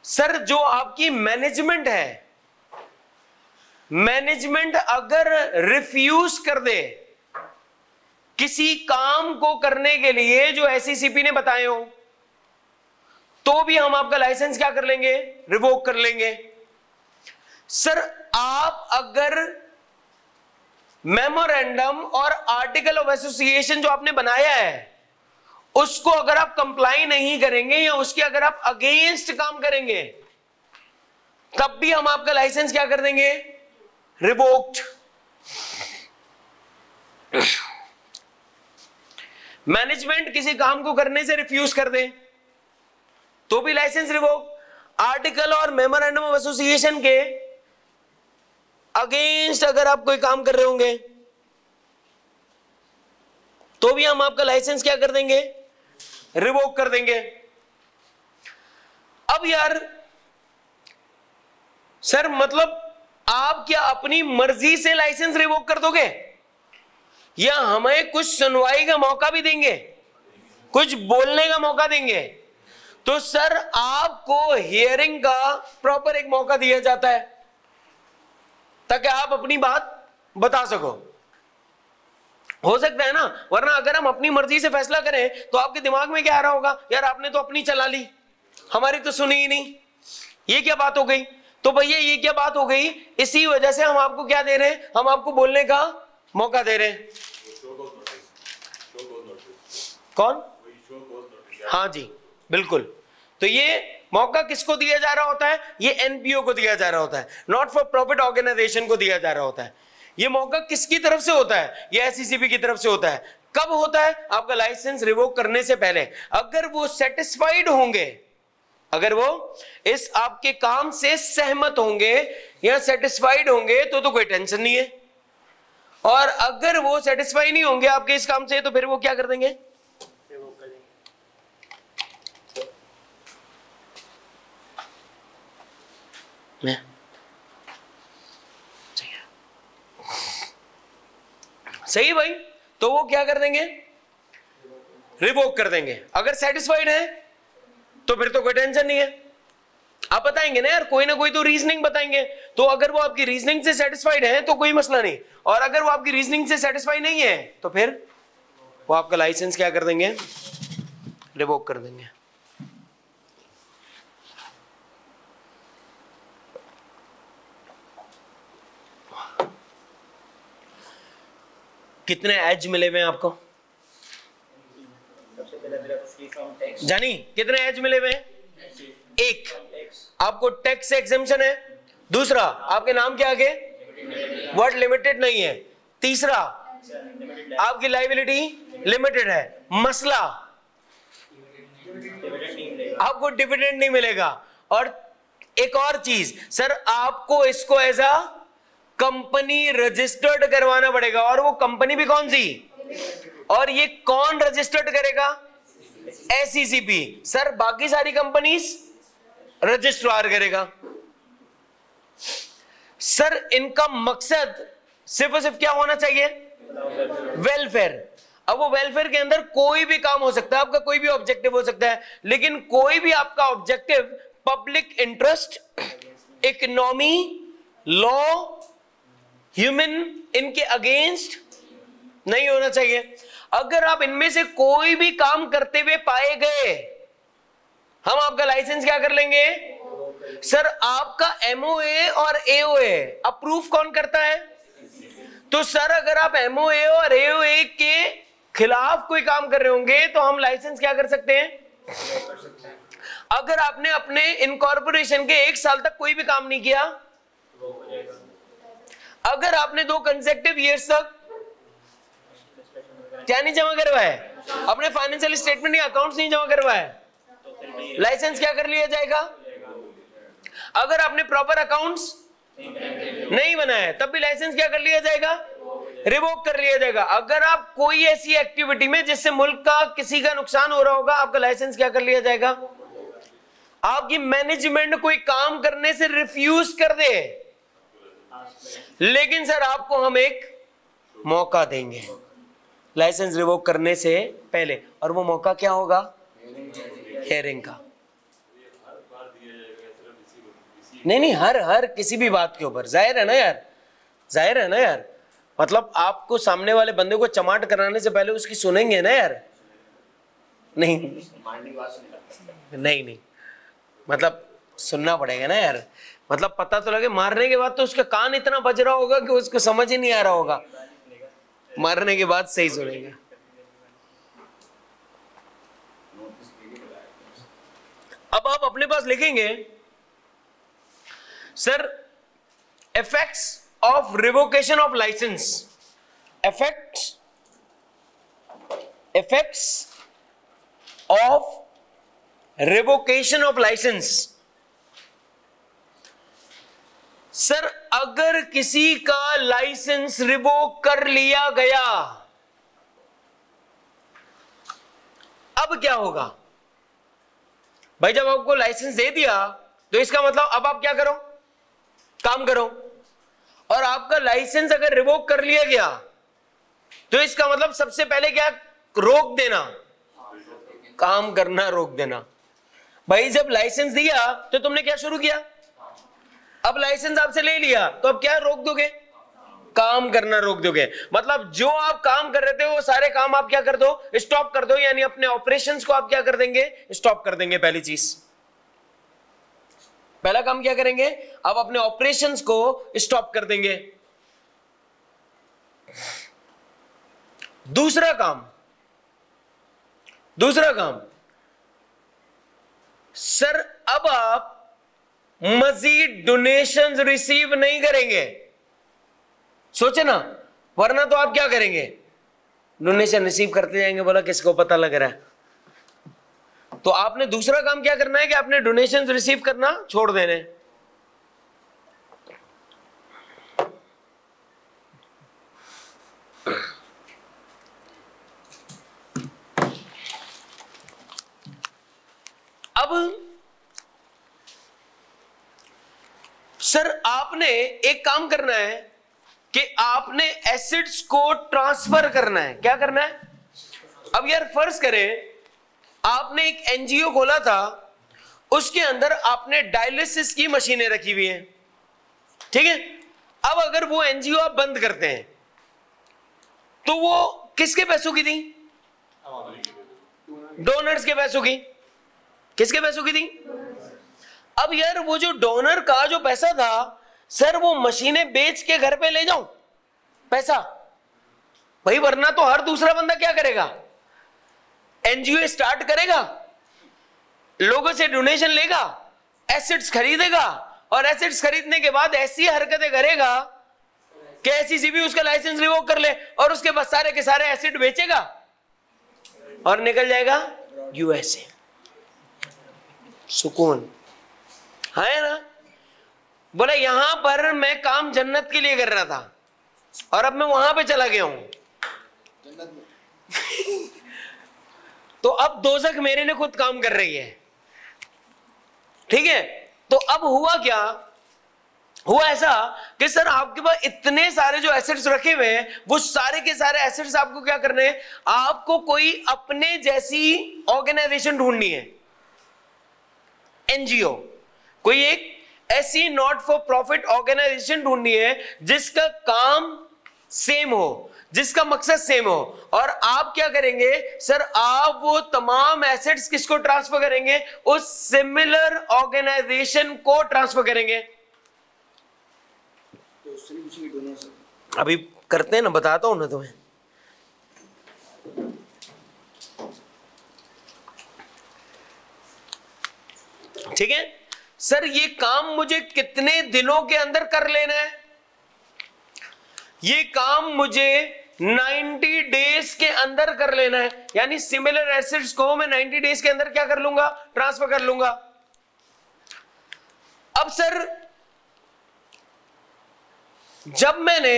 सर जो आपकी मैनेजमेंट है, मैनेजमेंट अगर रिफ्यूज कर दे किसी काम को करने के लिए जो एससीसीपी ने बताए हो, तो भी हम आपका लाइसेंस क्या कर लेंगे, रिवोक कर लेंगे। सर आप अगर मेमोरेंडम और आर्टिकल ऑफ एसोसिएशन जो आपने बनाया है उसको अगर आप कंप्लाई नहीं करेंगे या उसके अगर आप अगेंस्ट काम करेंगे, तब भी हम आपका लाइसेंस क्या कर देंगे, रिवोक्ड। मैनेजमेंट किसी काम को करने से रिफ्यूज कर दे तो भी लाइसेंस रिवोक। आर्टिकल और मेमोरेंडम ऑफ एसोसिएशन के अगेंस्ट अगर आप कोई काम कर रहे होंगे तो भी हम आपका लाइसेंस क्या कर देंगे, रिवोक कर देंगे। अब यार सर मतलब आप क्या अपनी मर्जी से लाइसेंस रिवोक कर दोगे या हमें कुछ सुनवाई का मौका भी देंगे, कुछ बोलने का मौका देंगे? तो सर आपको हियरिंग का प्रॉपर एक मौका दिया जाता है ताकि आप अपनी बात बता सको। हो सकता है ना, वरना अगर हम अपनी मर्जी से फैसला करें तो आपके दिमाग में क्या आ रहा होगा, यार आपने तो अपनी चला ली, हमारी तो सुनी ही नहीं, ये क्या बात हो गई। तो भैया ये क्या बात हो गई, इसी वजह से हम आपको क्या दे रहे हैं, हम आपको बोलने का मौका दे रहे हैं। कौन, हाँ जी बिल्कुल। तो ये मौका किसको दिया जा रहा होता है, ये एनपीओ को दिया जा रहा होता है, नॉट फॉर प्रॉफिट ऑर्गेनाइजेशन को दिया जा रहा होता है। ये मौका किसकी तरफ से होता है, ये एससीसीपी की तरफ से होता है। कब होता है, आपका लाइसेंस रिवोक करने से पहले। अगर वो सेटिस्फाइड होंगे, अगर वो इस आपके काम से सहमत होंगे या सेटिस्फाइड होंगे तो कोई टेंशन नहीं है, और अगर वो सेटिस्फाई नहीं होंगे आपके इस काम से तो फिर वो क्या कर देंगे, सही भाई, तो वो क्या कर देंगे, रिवोक कर देंगे। अगर सेटिस्फाइड है तो फिर तो कोई टेंशन नहीं है। आप बताएंगे ना यार, कोई ना कोई तो रीजनिंग बताएंगे, तो अगर वो आपकी रीजनिंग से सेटिस्फाइड है तो कोई मसला नहीं, और अगर वो आपकी रीजनिंग से सेटिस्फाइड नहीं है तो फिर वो आपका लाइसेंस क्या कर देंगे, रिवोक कर देंगे। कितने एज मिले हुए हैं आपको, जानी कितने एज मिले हुए हैं, एक आपको टैक्स एग्जेम्पशन है, दूसरा आपके नाम के आगे वर्ड लिमिटेड नहीं है, तीसरा आपकी लायबिलिटी लिमिटेड है, मसला आपको डिविडेंड नहीं मिलेगा। और एक और चीज सर, आपको इसको एज अ कंपनी रजिस्टर्ड करवाना पड़ेगा, और वो कंपनी भी कौन सी, और ये कौन रजिस्टर्ड करेगा, एससीसीपी। सर बाकी सारी कंपनीज रजिस्ट्रार करेगा। सर इनका मकसद सिर्फ और सिर्फ क्या होना चाहिए? वेलफेयर। अब वो वेलफेयर के अंदर कोई भी काम हो सकता है, आपका कोई भी ऑब्जेक्टिव हो सकता है, लेकिन कोई भी आपका objective public interest, economy, law, human इनके अगेंस्ट नहीं होना चाहिए। अगर आप इनमें से कोई भी काम करते हुए पाए गए, हम आपका लाइसेंस क्या कर लेंगे? सर आपका एमओए और एओए अप्रूव कौन करता है? तो सर अगर आप एमओए और एओए के खिलाफ कोई काम कर रहे होंगे तो हम लाइसेंस क्या कर सकते हैं? अगर आपने अपने इनकॉर्पोरेशन के 1 साल तक कोई भी काम नहीं किया, अगर आपने 2 कंसेक्टिव ईयर्स तक क्या नहीं जमा करवाया, अपने फाइनेंशियल स्टेटमेंट या अकाउंट्स नहीं जमा करवाया, लाइसेंस क्या कर लिया जाएगा? अगर आपने प्रॉपर अकाउंट्स नहीं बनाया तब भी लाइसेंस क्या कर लिया जाएगा? रिवोक कर लिया जाएगा। अगर आप कोई ऐसी एक्टिविटी में जिससे मुल्क का किसी का नुकसान हो रहा होगा, आपका लाइसेंस क्या कर लिया जाएगा? आपकी मैनेजमेंट कोई काम करने से रिफ्यूज कर दे, लेकिन सर आपको हम एक मौका देंगे लाइसेंस रिवोक करने से पहले, और वो मौका क्या होगा? हियरिंग का। नहीं, हर किसी भी बात के ऊपर। जाहिर है ना यार, मतलब आपको सामने वाले बंदे को चमाट कराने से पहले उसकी सुनेंगे ना यार। नहीं, मतलब सुनना पड़ेगा ना यार, मतलब पता तो लगे। मारने के बाद तो उसका कान इतना बज रहा होगा कि उसको समझ ही नहीं आ रहा होगा, मारने के बाद सही सुनेगा। अब आप अपने पास लिखेंगे sir effects of revocation of license, effects of revocation of license। Sir अगर किसी का लाइसेंस रिवोक कर लिया गया, अब क्या होगा भाई? जब आपको लाइसेंस दे दिया तो इसका मतलब अब आप क्या करो? काम करो। और आपका लाइसेंस अगर रिवोक कर लिया गया तो इसका मतलब सबसे पहले क्या? रोक देना, काम करना रोक देना। भाई जब लाइसेंस दिया तो तुमने क्या शुरू किया? अब लाइसेंस आपसे ले लिया तो अब क्या रोक दोगे? काम करना रोक दोगे। मतलब जो आप काम कर रहे थे वो सारे काम आप क्या कर दो? स्टॉप कर दो। यानी अपने ऑपरेशंस को आप क्या कर देंगे? स्टॉप कर देंगे। पहली चीज, पहला काम क्या करेंगे? आप अपने ऑपरेशंस को स्टॉप कर देंगे। दूसरा काम सर अब आप मजीद डोनेशंस रिसीव नहीं करेंगे। सोचे ना, वरना तो आप क्या करेंगे? डोनेशन रिसीव करते जाएंगे, बोला किसको पता लग रहा है। तो आपने दूसरा काम क्या करना है कि आपने डोनेशंस रिसीव करना छोड़ देने। अब सर आपने एक काम करना है कि आपने एसिड्स को ट्रांसफर करना है। क्या करना है? अब यार फर्ज करें आपने एक एनजीओ खोला था, उसके अंदर आपने डायलिसिस की मशीनें रखी हुई हैं, ठीक है। अब अगर वो एनजीओ आप बंद करते हैं तो वो किसके पैसों की थी? डोनर्स के पैसों की। किसके पैसों की थी? अब यार वो जो डोनर का जो पैसा था, सर वो मशीनें बेच के घर पे ले जाऊं पैसा भाई, वरना तो हर दूसरा बंदा क्या करेगा? एनजीओ स्टार्ट करेगा, लोगों से डोनेशन लेगा, एसेट्स खरीदेगा, और एसेट्स खरीदने के बाद ऐसी हरकतें करेगा कि एसईसीबी उसका लाइसेंस रिवोक कर ले और उसके बाद सारे के सारे एसेट बेचेगा और निकल जाएगा यूएसए। सुकून है ना? बोला यहां पर मैं काम जन्नत के लिए कर रहा था और अब मैं वहां पे चला गया हूं तो अब दोज़ख मेरे ने खुद काम कर रही है, ठीक है। तो अब हुआ क्या? हुआ ऐसा कि सर आपके पास इतने सारे जो एसेट्स रखे हुए हैं, वो सारे के सारे एसेट्स आपको क्या करने हैं, आपको कोई अपने जैसी ऑर्गेनाइजेशन ढूंढनी है, एनजीओ, कोई एक ऐसी नॉट फॉर प्रॉफिट ऑर्गेनाइजेशन ढूंढनी है जिसका काम सेम हो, जिसका मकसद सेम हो। और आप क्या करेंगे सर, आप वो तमाम एसेट्स किसको ट्रांसफर करेंगे, उस सिमिलर ऑर्गेनाइजेशन को ट्रांसफर करेंगे। अभी करते हैं ना, बताता हूं ना तुम्हें। ठीक है सर, ये काम मुझे कितने दिनों के अंदर कर लेना है, ये काम मुझे 90 डेज के अंदर कर लेना है। यानी सिमिलर एसेट्स को मैं 90 डेज के अंदर क्या कर लूंगा, ट्रांसफर कर लूंगा। अब सर जब मैंने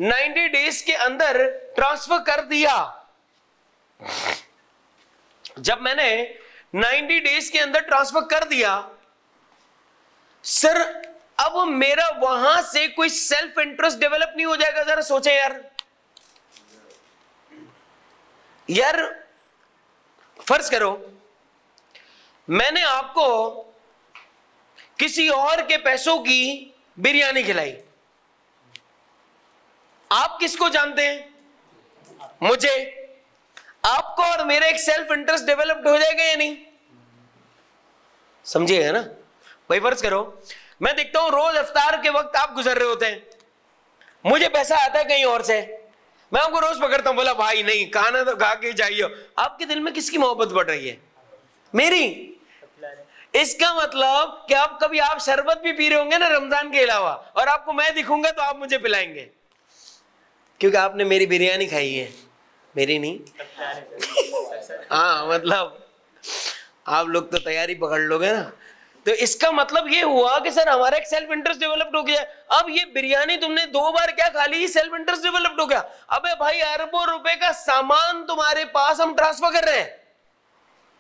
90 डेज के अंदर ट्रांसफर कर दिया, जब मैंने 90 डेज के अंदर ट्रांसफर कर दिया सर, अब मेरा वहां से कोई सेल्फ इंटरेस्ट डेवलप नहीं हो जाएगा? जरा सोचे यार फर्ज करो मैंने आपको किसी और के पैसों की बिरयानी खिलाई, आप किसको जानते हैं? मुझे। आपको और मेरा एक सेल्फ इंटरेस्ट डेवलप्ड हो जाएगा या नहीं? समझिएगा ना भाई। फर्ज करो मैं देखता हूं रोज इफ्तार के वक्त आप गुजर रहे होते हैं, मुझे पैसा आता है कहीं और से, मैं आपको रोज पकड़ता हूं, बोला भाई नहीं खाना तो खा के जाइए। आपके दिल में किसकी मोहब्बत बढ़ रही है? मेरी। इसका मतलब कि आप कभी आप शरबत भी पी रहे होंगे ना रमजान के अलावा, और आपको मैं दिखूंगा तो आप मुझे पिलाएंगे, क्योंकि आपने मेरी बिरयानी खाई है, मेरी नहीं। हाँ मतलब आप लोग तो तैयारी पकड़ लोगे ना। तो इसका मतलब ये हुआ कि सर हमारा एक सेल्फ इंटरेस्ट डेवलप्ड हो गया। अब ये बिरयानी तुमने 2 बार क्या खा ली, सेल्फ इंटरेस्ट डेवलप्ड हो गया। अबे भाई अरबों रुपए का सामान तुम्हारे पास हम ट्रांसफर कर रहे हैं,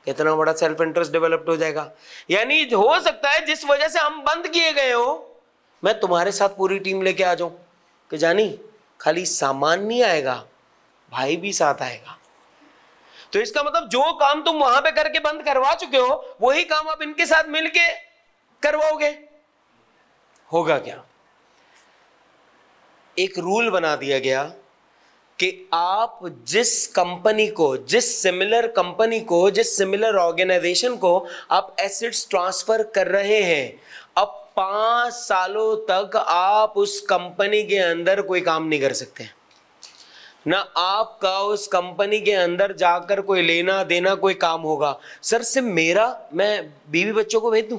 कितना बड़ा सेल्फ इंटरेस्ट डेवलप्ड हो जाएगा। यानी हो सकता है जिस वजह से हम बंद किए गए हो, मैं तुम्हारे साथ पूरी टीम लेके आ जाऊं कि जानी खाली सामान नहीं आएगा, भाई भी साथ आएगा। तो इसका मतलब जो काम तुम वहां पे करके बंद करवा चुके हो, वही काम अब इनके साथ मिलके करवाओगे। होगा क्या? एक रूल बना दिया गया कि आप जिस कंपनी को, जिस सिमिलर ऑर्गेनाइजेशन को आप एसेट्स ट्रांसफर कर रहे हैं, अब 5 सालों तक आप उस कंपनी के अंदर कोई काम नहीं कर सकते, ना आपका उस कंपनी के अंदर जाकर कोई लेना देना कोई काम होगा। सर सिर्फ मेरा, मैं बीवी बच्चों को भेज दूं,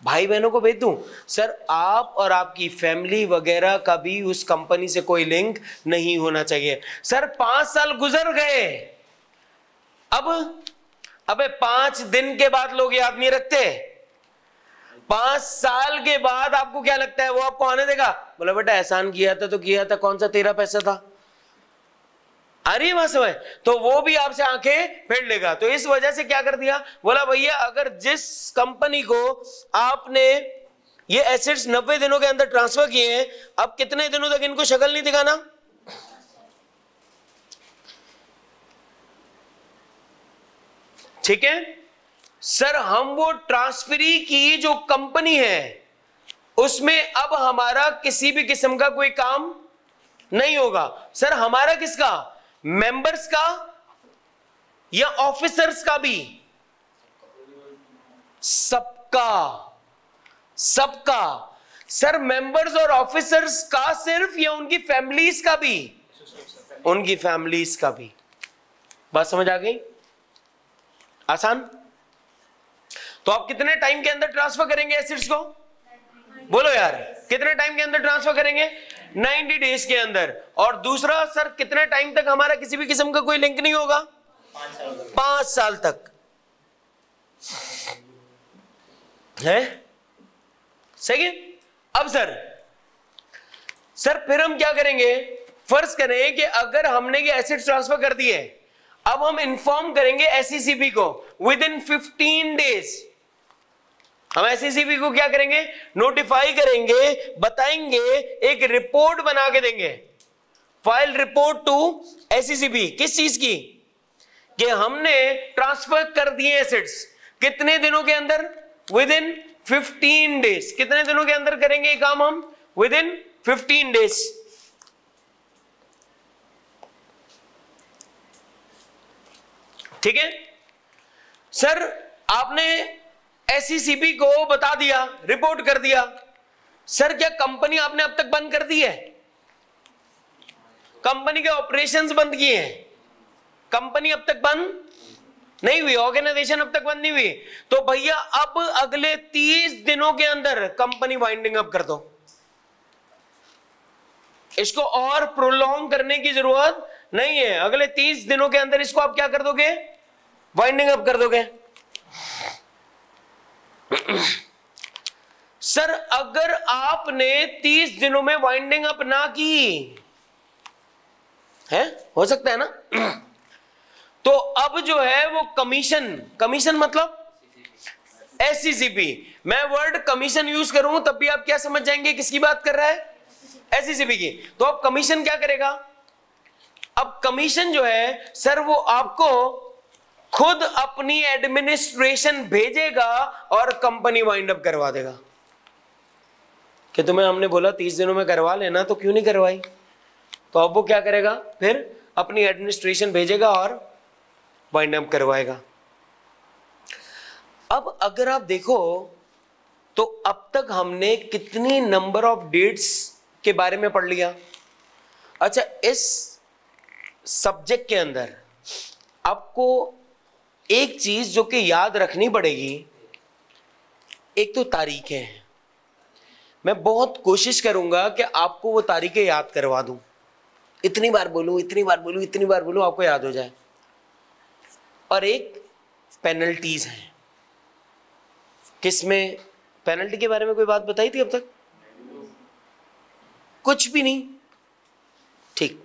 भाई बहनों को भेज दूं, सर आप और आपकी फैमिली वगैरह का भी उस कंपनी से कोई लिंक नहीं होना चाहिए। सर 5 साल गुजर गए, अबे 5 दिन के बाद लोग याद नहीं रखते, 5 साल के बाद आपको क्या लगता है वो आपको आने देगा? बोला बेटा एहसान किया था तो किया था, कौन सा तेरा पैसा था? अरे वहां समझ, तो वो भी आपसे आंखें फेर लेगा। तो इस वजह से क्या कर दिया, बोला भैया अगर जिस कंपनी को आपने ये एसेट्स 90 दिनों के अंदर ट्रांसफर किए हैं, अब कितने दिनों तक इनको शक्ल नहीं दिखाना। ठीक है सर, हम वो ट्रांसफरी की जो कंपनी है उसमें अब हमारा किसी भी किस्म का कोई काम नहीं होगा। सर हमारा किसका, मेंबर्स का या ऑफिसर्स का भी? सबका। सर मेंबर्स और ऑफिसर्स का सिर्फ या उनकी फैमिलीज का भी? उनकी फैमिलीज का भी। बात समझ आ गई? आसान। तो आप कितने टाइम के अंदर ट्रांसफर करेंगे एसेट्स को? बोलो यार, कितने टाइम के अंदर ट्रांसफर करेंगे? 90 डेज के अंदर। और दूसरा सर कितने टाइम तक हमारा किसी भी किस्म का कोई लिंक नहीं होगा? 5 साल तक है। सही है। अब सर फिर हम क्या करेंगे, फर्ज करें कि अगर हमने ये एसेट ट्रांसफर कर दिए, अब हम इन्फॉर्म करेंगे एसईसीबी को विद इन 15 डेज। हम एसईसीबी को क्या करेंगे, नोटिफाई करेंगे, बताएंगे, एक रिपोर्ट बना के देंगे, फाइल रिपोर्ट टू एसईसीबी। किस चीज की, कि हमने ट्रांसफर कर दिए एसेट्स। कितने दिनों के अंदर, विद इन 15 डेज। कितने दिनों के अंदर करेंगे ये काम हम, विद इन 15 डेज। ठीक है सर, आपने एसईसीबी को बता दिया, रिपोर्ट कर दिया। सर क्या कंपनी आपने अब तक बंद कर दी है? कंपनी के ऑपरेशंस बंद किए हैं? कंपनी अब तक बंद नहीं हुई, ऑर्गेनाइजेशन अब तक बंद नहीं हुई। तो भैया अब अगले 30 दिनों के अंदर कंपनी वाइंडिंग अप कर दो। इसको और प्रोलॉन्ग करने की जरूरत नहीं है। अगले 30 दिनों के अंदर इसको आप क्या कर दोगे, वाइंडिंग अप कर दोगे। सर अगर आपने 30 दिनों में वाइंडिंग अप ना की है, हो सकता है ना, तो अब जो है वो कमीशन मतलब एसईसीपी। मैं वर्ड कमीशन यूज करूं तब भी आप क्या समझ जाएंगे किसकी बात कर रहा है, एसईसीपी की। तो अब कमीशन क्या करेगा, अब कमीशन जो है सर वो आपको खुद अपनी एडमिनिस्ट्रेशन भेजेगा और कंपनी वाइंड अप करवा देगा। कि तुम्हें हमने बोला 30 दिनों में करवा लेना, तो क्यों नहीं करवाई? तो अब वो क्या करेगा, फिर अपनी एडमिनिस्ट्रेशन भेजेगा और वाइंड अप करवाएगा। अब अगर आप देखो तो अब तक हमने कितनी नंबर ऑफ डेट्स के बारे में पढ़ लिया। अच्छा, इस सब्जेक्ट के अंदर आपको एक चीज जो कि याद रखनी पड़ेगी, एक तो तारीखें हैं। मैं बहुत कोशिश करूंगा कि आपको वो तारीखें याद करवा दूं, इतनी बार बोलूं, इतनी बार बोलूं, इतनी बार बोलूं, आपको याद हो जाए। और एक पेनल्टीज हैं। किसमें पेनल्टी के बारे में कोई बात बताई थी अब तक? कुछ भी नहीं। ठीक,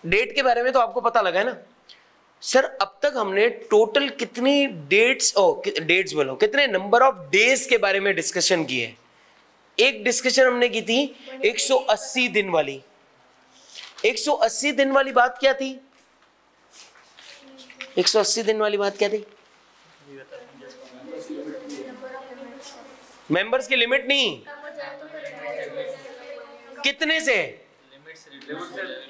डेट के बारे में तो आपको पता लगा है ना। सर अब तक हमने टोटल कितनी कितने नंबर ऑफ डेज के बारे में डिस्कशन की है? एक डिस्कशन हमने की थी 180 दिन वाली। 180 दिन वाली बात क्या थी? 180 दिन वाली बात क्या थी? मेंबर्स की लिमिट नहीं, कितने से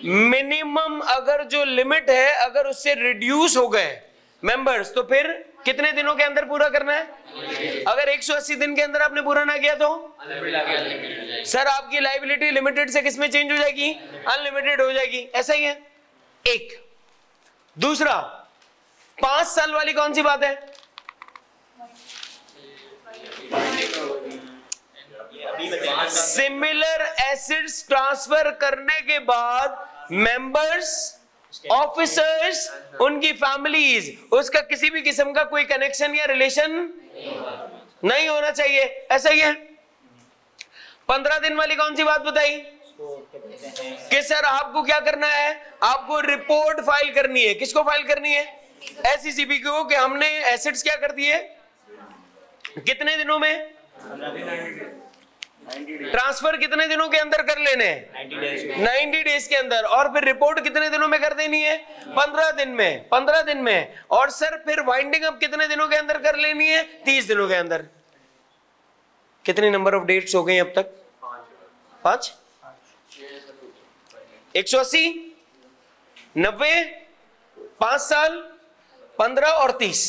मिनिमम, अगर जो लिमिट है अगर उससे रिड्यूस हो गए मेंबर्स तो फिर कितने दिनों के अंदर पूरा करना है? अगर 180 दिन के अंदर आपने पूरा ना किया तो सर आपकी लायबिलिटी लिमिटेड से किस में चेंज हो जाएगी? अनलिमिटेड हो जाएगी। ऐसा ही है। एक दूसरा, 5 साल वाली कौन सी बात है? सिमिलर एसेट्स ट्रांसफर करने के बाद मेंबर्स, ऑफिसर्स, उनकी फैमिलीज, उसका किसी भी किस्म का कोई कनेक्शन या रिलेशन नहीं होना चाहिए। ऐसा ही है। 15 दिन वाली कौन सी बात बताई? कि सर आपको क्या करना है, आपको रिपोर्ट फाइल करनी है। किसको फाइल करनी है? एसईसीबी को, कि हमने एसेट्स क्या कर दिए, कितने दिनों में ट्रांसफर, कितने दिनों के अंदर कर लेने हैं? 90 डेज के अंदर। और फिर रिपोर्ट कितने दिनों में कर देनी है? 15 दिन में। 15 दिन में। और सर फिर वाइंडिंग अप कितने दिनों के अंदर कर लेनी है? 30 दिनों के अंदर। कितनी नंबर ऑफ डेट्स हो गई अब तक? 5, 180, 90, 5 साल, 15 और 30।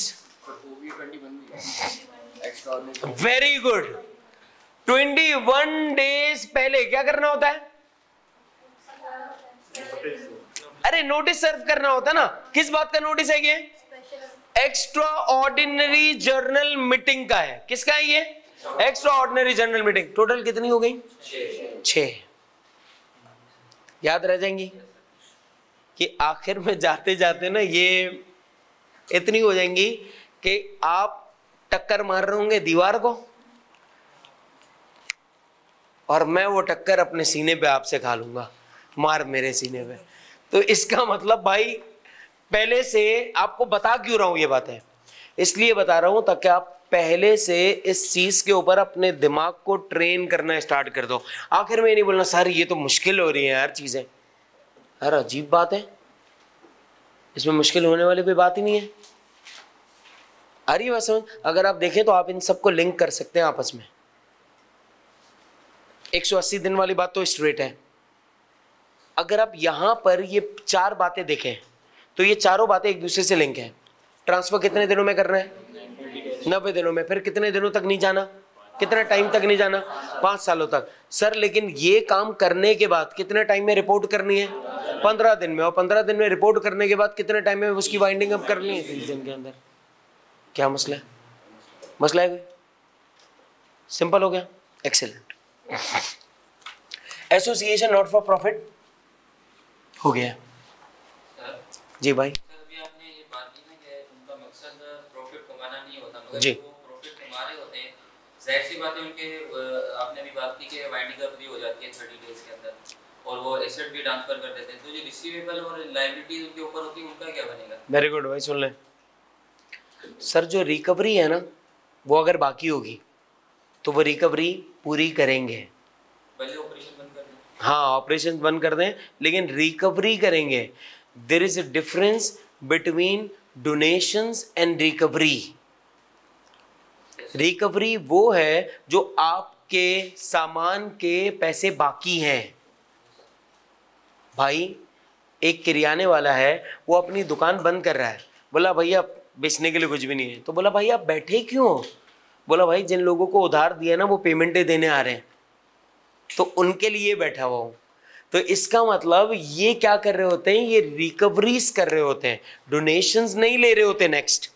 Very good. 21 डेज पहले क्या करना होता है? अरे नोटिस सर्व करना होता है ना। किस बात का नोटिस है ये? एक्स्ट्रा ऑर्डिनरी जर्नल मीटिंग का है। किसका है ये? Extra ordinary journal meeting. Total कितनी हो गई? 6। याद रह जाएंगी कि आखिर में जाते जाते ना ये इतनी हो जाएंगी कि आप टक्कर मार रहे होंगे दीवार को और मैं वो टक्कर अपने सीने पे आपसे खा लूंगा, मार मेरे सीने पे। तो इसका मतलब भाई पहले से आपको बता क्यों रहा हूं ये बातें, इसलिए बता रहा हूं ताकि आप पहले से इस चीज के ऊपर अपने दिमाग को ट्रेन करना स्टार्ट कर दो। आखिर में ये नहीं बोलना सर ये तो मुश्किल हो रही है यार चीजें। यार अजीब बात है, इसमें मुश्किल होने वाली कोई बात ही नहीं है। आ रही बात समझ? अगर आप देखें तो आप इन सबको लिंक कर सकते हैं आपस में। 180 दिन वाली बात तो स्ट्रेट है। अगर आप यहां पर ये 4 बातें देखें तो ये चारों बातें एक दूसरे से लिंक है। ट्रांसफर कितने दिनों में करना है? 90 दिनों में। फिर कितने दिनों तक नहीं जाना? कितने टाइम तक नहीं जाना? 5 सालों तक। सर लेकिन ये काम करने के बाद कितने टाइम में रिपोर्ट करनी है? 15 दिन में। और 15 दिन में रिपोर्ट करने के बाद कितने टाइम में उसकी वाइंडिंग अप करनी है? 30 दिन के अंदर। क्या मसला है? मसला है कोई? सिंपल हो गया। Excellent. Association not for profit हो गया जी भाई। अभी आपने ये बात की ना कि उनका मकसद प्रॉफिट कमाना नहीं होता, मगर जी। वो प्रॉफिट कमा रहे होते हैं। जाहिर सी बात है उनके आपने भी बात की कि वाइंडिंग अप भी हो जाती है 30 डेज के अंदर, और वो एसेट भी ट्रांसफर कर देते हैं। तो जो रिसीवेबल और लायबिलिटी उनके ऊपर होती है उनका क्या बनेगा? वेरी गुड भाई, सुन लें सर। जो रिकवरी है ना वो अगर बाकी होगी तो वो रिकवरी पूरी करेंगे। पहले ऑपरेशन बंद कर दें। हाँ ऑपरेशन बंद कर दें लेकिन रिकवरी करेंगे। There is a difference between donations and recovery. Recovery वो है जो आपके सामान के पैसे बाकी हैं। भाई एक किराने वाला है, वो अपनी दुकान बंद कर रहा है, बोला भैया बेचने के लिए कुछ भी नहीं है। तो बोला भाई आप बैठे क्यों? बोला भाई जिन लोगों को उधार दिया ना वो पेमेंटें देने आ रहे हैं तो उनके लिए बैठा हुआ हूं। तो इसका मतलब ये क्या कर रहे होते हैं? ये रिकवरीज कर रहे होते हैं, डोनेशंस नहीं ले रहे होते नेक्स्ट,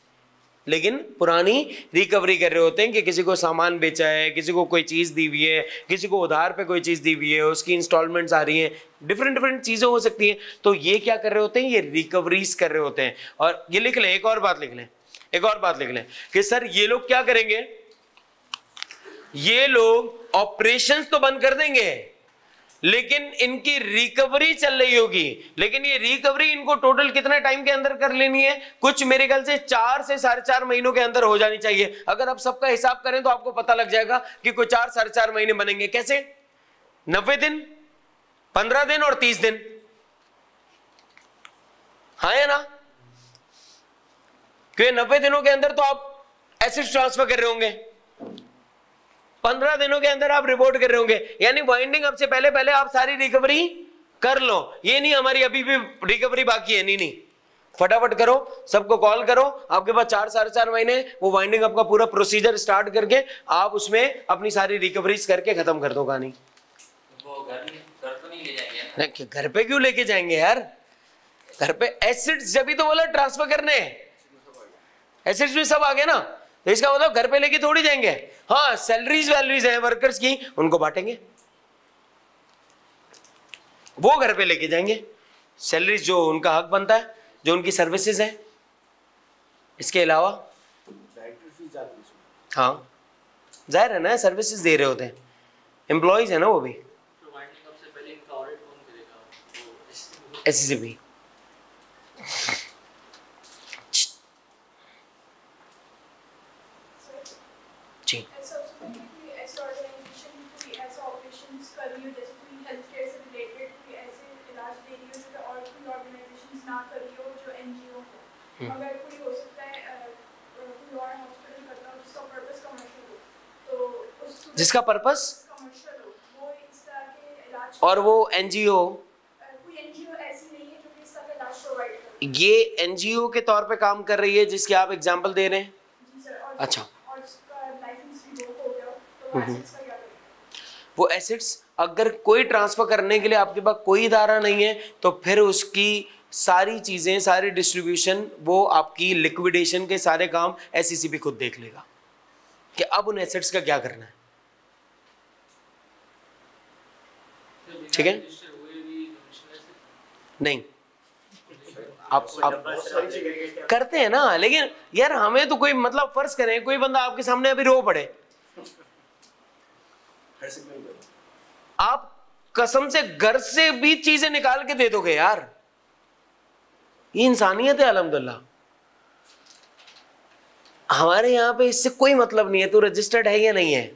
लेकिन पुरानी रिकवरी कर रहे होते हैं कि किसी को सामान बेचा है, किसी को कोई चीज दी हुई है, किसी को उधार पे कोई चीज दी हुई है, उसकी इंस्टॉलमेंट्स आ रही हैं, डिफरेंट डिफरेंट चीजें हो सकती हैं। तो ये क्या कर रहे होते हैं? ये रिकवरीज कर रहे होते हैं। और ये लिख लें, एक और बात लिख लें, एक और बात लिख लें कि सर ये लोग क्या करेंगे? ये लोग ऑपरेशंस तो बंद कर देंगे लेकिन इनकी रिकवरी चल रही होगी। लेकिन ये रिकवरी इनको टोटल कितने टाइम के अंदर कर लेनी है? कुछ मेरे ख्याल से 4 से 4.5 महीनों के अंदर हो जानी चाहिए। अगर आप सबका हिसाब करें तो आपको पता लग जाएगा कि कोई 4 4.5 महीने बनेंगे। कैसे? 90 दिन, 15 दिन और 30 दिन। हाँ या ना? क्योंकि 90 दिनों के अंदर तो आप एसेट ट्रांसफर कर रहे होंगे, 15 दिनों के अंदर आप रिपोर्ट कर रहे होंगे। यानी वाइंडिंग अप से पहले पहले आप सारी रिकवरी कर लो। ये नहीं हमारी अभी भी रिकवरी बाकी है, नहीं नहीं, फटाफट करो, सबको कॉल करो। आपके पास 4 4.5 महीने, वो वाइंडिंग अप का पूरा प्रोसीजर स्टार्ट करके आप उसमें अपनी सारी रिकवरीज करके खत्म कर दो कहानी। वो घर तो नहीं ले जाएंगे ना? नहीं, घर पे क्यों लेके जाएंगे यार? घर पे एसेट्स जब ही तो बोला ट्रांसफर करने, एसेट्स भी सब आ गए ना, तो इसका मतलब घर पे लेके थोड़ी जाएंगे। हाँ सैलरीज वैलरीज हैं वर्कर्स की, उनको बांटेंगे, वो घर पे लेके जाएंगे। सैलरीज जो उनका हक बनता है, जो उनकी सर्विसेज है। इसके अलावा हाँ जाहिर है ना, सर्विसेज दे रहे होते हैं, एम्प्लॉइज है ना वो भी। एससीबी जी। अगर कोई हो सकता है कोई और हॉस्पिटल करता हो जिसका पर्पस कमर्शियल हो, तो जिसका पर्पस कमर्शियल हो, वो इस तरह के इलाज, और वो एनजीओ, कोई एनजीओ ऐसी नहीं है जो कि इस तरह का इलाज प्रोवाइड करे। ये एनजीओ के तौर पे काम कर रही है जिसके आप एग्जांपल दे रहे हैं। जी सर। और अच्छा, और उसका लाइसेंस रिवोक हो गया तो वो एसेट्स का क्या करेंगे? वो एसेट्स अगर कोई ट्रांसफर करने के लिए आपके पास कोई इदारा नहीं है तो फिर उसकी सारी चीजें, सारी डिस्ट्रीब्यूशन, वो आपकी लिक्विडेशन के सारे काम एससीसीबी खुद देख लेगा कि अब उन एसेट्स का क्या करना है। ठीक है? नहीं, आप करते हैं ना, लेकिन यार हमें तो कोई मतलब, फर्ज करें कोई बंदा आपके सामने अभी रो पड़े, आप कसम से घर से भी चीजें निकाल के दे दोगे यार। ये इंसानियत है अल्हम्दुलिल्लाह। हमारे यहाँ पे इससे कोई मतलब नहीं है, तू रजिस्टर्ड है या नहीं है,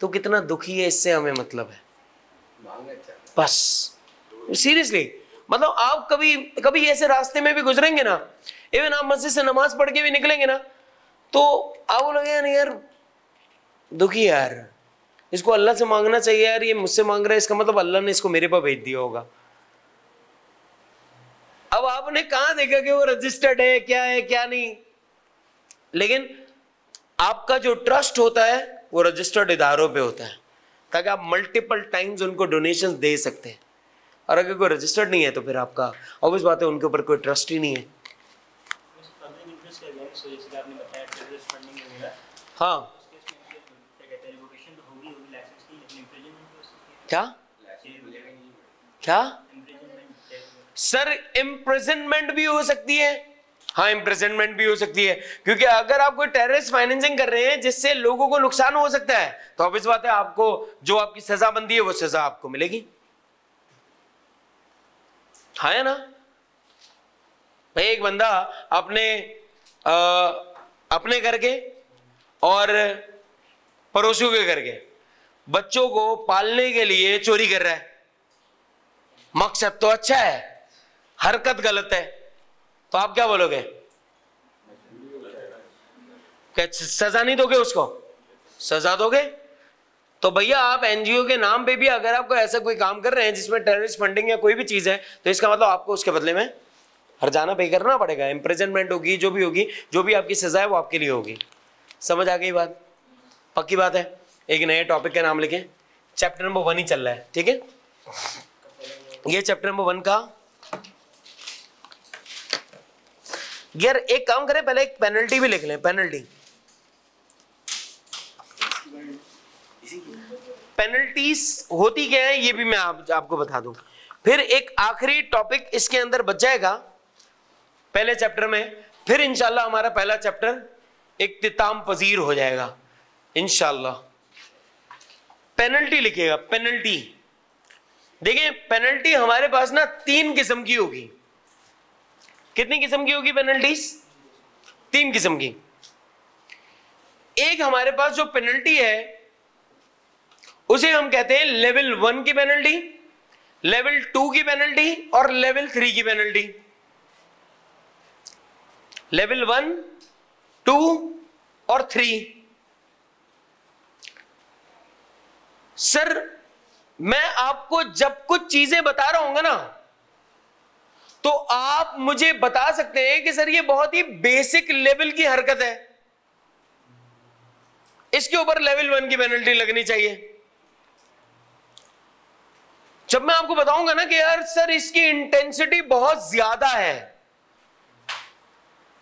तो कितना दुखी है, इससे हमें मतलब है बस। सीरियसली, मतलब आप कभी कभी ऐसे रास्ते में भी गुजरेंगे ना, इवन आप मस्जिद से नमाज पढ़ के भी निकलेंगे ना, तो आप बोलोगे नहीं यार दुखी यार, इसको अल्लाह से मांगना चाहिए यार, ये मुझसे मांग रहा है, इसका मतलब अल्लाह ने इसको मेरे पास भेज दिया होगा। अब आपने कहां देखा कि वो रजिस्टर्ड है क्या नहीं, लेकिन आपका जो ट्रस्ट होता है वो रजिस्टर्ड इदारों पे होता है, ताकि आप मल्टीपल टाइम्स उनको डोनेशंस दे सकते हैं। और अगर कोई रजिस्टर्ड नहीं है तो फिर आपका ऑब्वियस बात है उनके ऊपर कोई ट्रस्ट ही नहीं है। हाँ क्या सर, इम्प्रिजनमेंट भी हो सकती है। हाँ, इम्प्रिजनमेंट भी हो सकती है, क्योंकि अगर आप कोई टेररिस्ट फाइनेंसिंग कर रहे हैं जिससे लोगों को नुकसान हो सकता है, तो ऑब्वियस बात है आपको जो आपकी सजा बनती है वो सजा आपको मिलेगी। हाँ है ना भाई, एक बंदा अपने घर के और पड़ोसियों के घर के बच्चों को पालने के लिए चोरी कर रहा है, मकसद तो अच्छा है, हरकत गलत है, तो आप क्या बोलोगे? क्या सजा नहीं दोगे उसको? सजा दोगे। तो भैया आप एनजीओ के नाम पे भी अगर आपको ऐसा कोई काम कर रहे हैं जिसमें टेररिस्ट फंडिंग या कोई भी चीज है, तो इसका मतलब आपको उसके बदले में हर्जाना पे करना पड़ेगा, इम्प्रिजनमेंट होगी, जो भी होगी, जो भी आपकी सजा है वो आपके लिए होगी। समझ आ गई बात? पक्की बात है। एक नए टॉपिक का नाम लिखें, चैप्टर नंबर 1 ही चल रहा है, ठीक है? ये चैप्टर नंबर 1 का यार एक काम करें, पहले एक पेनल्टी भी लिख लें। पेनल्टीज होती क्या है ये भी मैं आपको बता दूं, फिर एक आखिरी टॉपिक इसके अंदर बच जाएगा पहले चैप्टर में, फिर इंशाल्लाह हमारा पहला चैप्टर इख्तिताम पजीर हो जाएगा इंशाल्लाह। पेनल्टी लिखिएगा, पेनल्टी। देखिए पेनल्टी हमारे पास ना 3 किस्म की होगी। कितनी किस्म की होगी पेनल्टीज? 3 किस्म की। एक हमारे पास जो पेनल्टी है उसे हम कहते हैं लेवल 1 की पेनल्टी, लेवल 2 की पेनल्टी और लेवल 3 की पेनल्टी। लेवल 1, 2 और 3। सर मैं आपको जब कुछ चीजें बता रहा हूंगा ना, तो आप मुझे बता सकते हैं कि सर ये बहुत ही बेसिक लेवल की हरकत है, इसके ऊपर लेवल 1 की पेनल्टी लगनी चाहिए। जब मैं आपको बताऊंगा ना कि यार सर इसकी इंटेंसिटी बहुत ज्यादा है,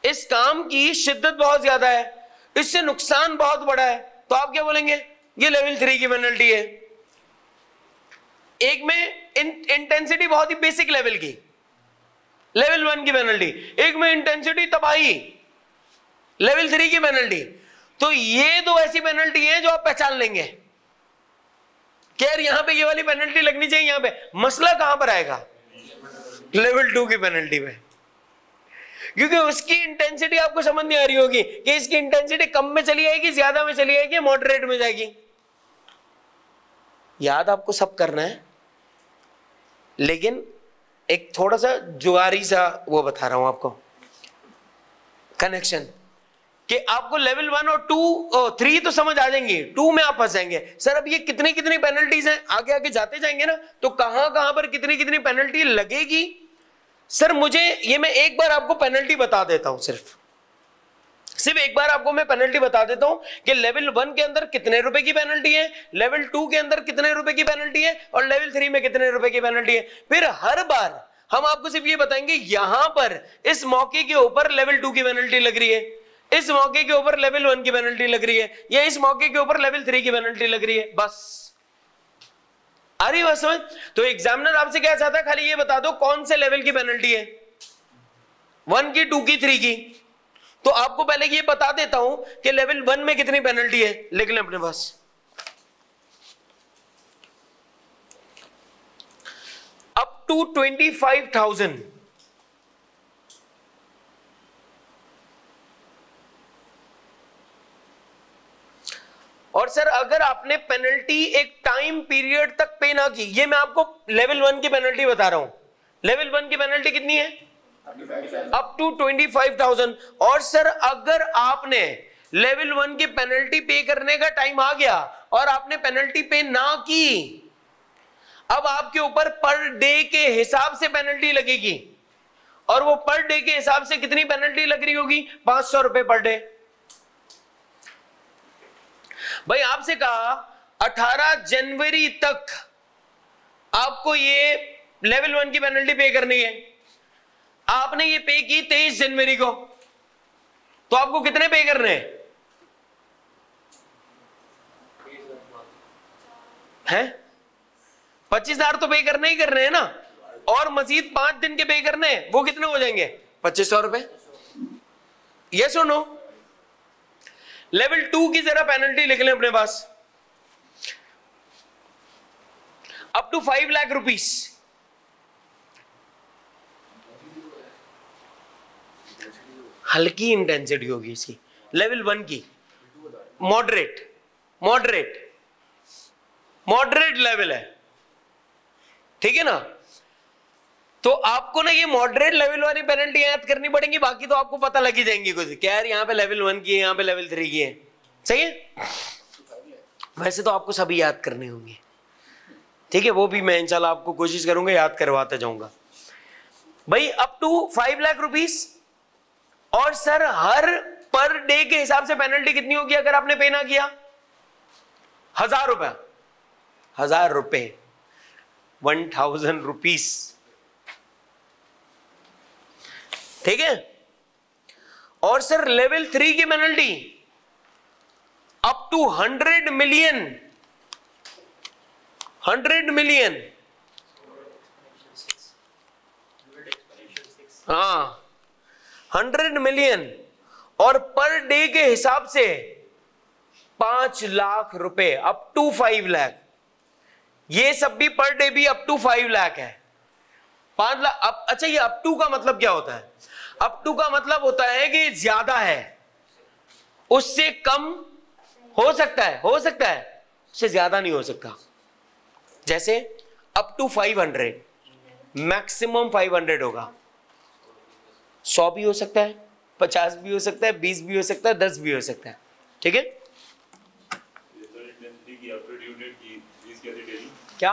इस काम की शिद्दत बहुत ज्यादा है, इससे नुकसान बहुत बड़ा है, तो आप क्या बोलेंगे? ये लेवल 3 की पेनल्टी है। एक में इंटेंसिटी बहुत ही बेसिक लेवल की, लेवल 1 की पेनल्टी, एक में इंटेंसिटी तबाही, लेवल 3 की पेनल्टी। तो ये 2 ऐसी पेनल्टी है जो आप पहचान लेंगे कि यार यहां पे ये वाली पेनल्टी लगनी चाहिए। यहां पे मसला कहां पर आएगा? लेवल 2 की पेनल्टी में, क्योंकि उसकी इंटेंसिटी आपको समझ नहीं आ रही होगी कि इसकी इंटेंसिटी कम में चली आएगी, ज्यादा में चली आएगी, मॉडरेट में जाएगी। याद आपको सब करना है, लेकिन एक थोड़ा सा जुगारी सा वो बता रहा हूं आपको कनेक्शन, कि आपको लेवल 1 और 2 और 3 तो समझ आ जाएंगे, 2 में आप फंस जाएंगे। सर अब ये कितनी कितनी पेनल्टीज हैं, आगे आगे जाते जाएंगे ना, तो कहां कहां पर कितनी कितनी पेनल्टी लगेगी। सर मुझे ये, मैं एक बार आपको पेनल्टी बता देता हूं, सिर्फ एक बार आपको मैं पेनल्टी बता देता हूं कि लेवल 1 के अंदर कितने रुपए की पेनल्टी है, लेवल 2 के अंदर कितने रुपए की पेनल्टी है और लेवल 3 में कितने रुपए की पेनल्टी है। फिर हर बार हम आपको सिर्फ ये बताएंगे यहां पर इस मौके के ऊपर लेवल 2 की पेनल्टी लग रही है, इस मौके के ऊपर लेवल 1 की पेनल्टी लग रही है, या इस मौके के ऊपर लेवल 3 की पेनल्टी लग रही है। बस आ रही बात समझ? तो एग्जामिनर आपसे क्या चाहता है? खाली ये बता दो कौन से लेवल की पेनल्टी है, 1 की, 2 की, 3 की। तो आपको पहले ये बता देता हूं कि लेवल 1 में कितनी पेनल्टी है, लिख लें अपने पास। अप टू 25,000 25,000 और सर अगर आपने पेनल्टी एक टाइम पीरियड तक पे ना की, ये मैं आपको लेवल 1 की पेनल्टी बता रहा हूं। लेवल 1 की पेनल्टी कितनी है? Up to 25,000। और सर अगर आपने लेवल 1 की पेनल्टी पे करने का टाइम आ गया और आपने पेनल्टी पे ना की, अब आपके ऊपर पर डे के हिसाब से पेनल्टी लगेगी। और वो पर डे के हिसाब से कितनी पेनल्टी लग रही होगी? 500 रुपए पर डे। भाई आपसे कहा 18 जनवरी तक आपको ये लेवल 1 की पेनल्टी पे करनी है। आपने ये पे की 23 जनवरी को, तो आपको कितने पे करने हैं? 25,000 तो पे करने ही करने हैं ना, और मजीद 5 दिन के पे करने हैं, वो कितने हो जाएंगे? 2500 रुपए। यस और नो? लेवल 2 की जरा पेनल्टी लिख लें अपने पास, अप टू 5 लाख रुपीस। हल्की इंटेंसिटी होगी इसकी। लेवल 1 की मॉडरेट मॉडरेट मॉडरेट लेवल है, ठीक है ना? तो आपको ना ये मॉडरेट लेवल वाली पेनल्टी याद करनी पड़ेंगी, बाकी तो आपको पता लग ही जाएंगी कुछ, क्या यार यहाँ पे लेवल 1 की है, यहाँ पे लेवल 3 की है। सही है? वैसे तो आपको सभी याद करने होंगे, ठीक है? वो भी मैं इंशाल्लाह आपको कोशिश करूंगा याद करवाता जाऊंगा। भाई अप टू 5 लाख रुपीस। और सर हर पर डे के हिसाब से पेनल्टी कितनी होगी अगर आपने पे ना किया? 1000 रुपए। 1000 रुपए, 1000 रुपीस, ठीक है? और सर लेवल 3 की penalty up to 100 million. 100 million, हाँ 100 मिलियन। और पर डे के हिसाब से 5 लाख रुपए, अप टू 5 लाख। ये सब भी पर डे भी अप टू 5 लाख है। 5 लाख। अच्छा ये अप टू का मतलब क्या होता है? अप टू का मतलब होता है कि ज्यादा है, उससे कम हो सकता है, हो सकता है, उससे ज्यादा नहीं हो सकता। जैसे अप टू 500, मैक्सिमम 500 होगा। 100 भी हो सकता है, 50 भी हो सकता है, 20 भी हो सकता है, 10 भी हो सकता है, ठीक है? क्या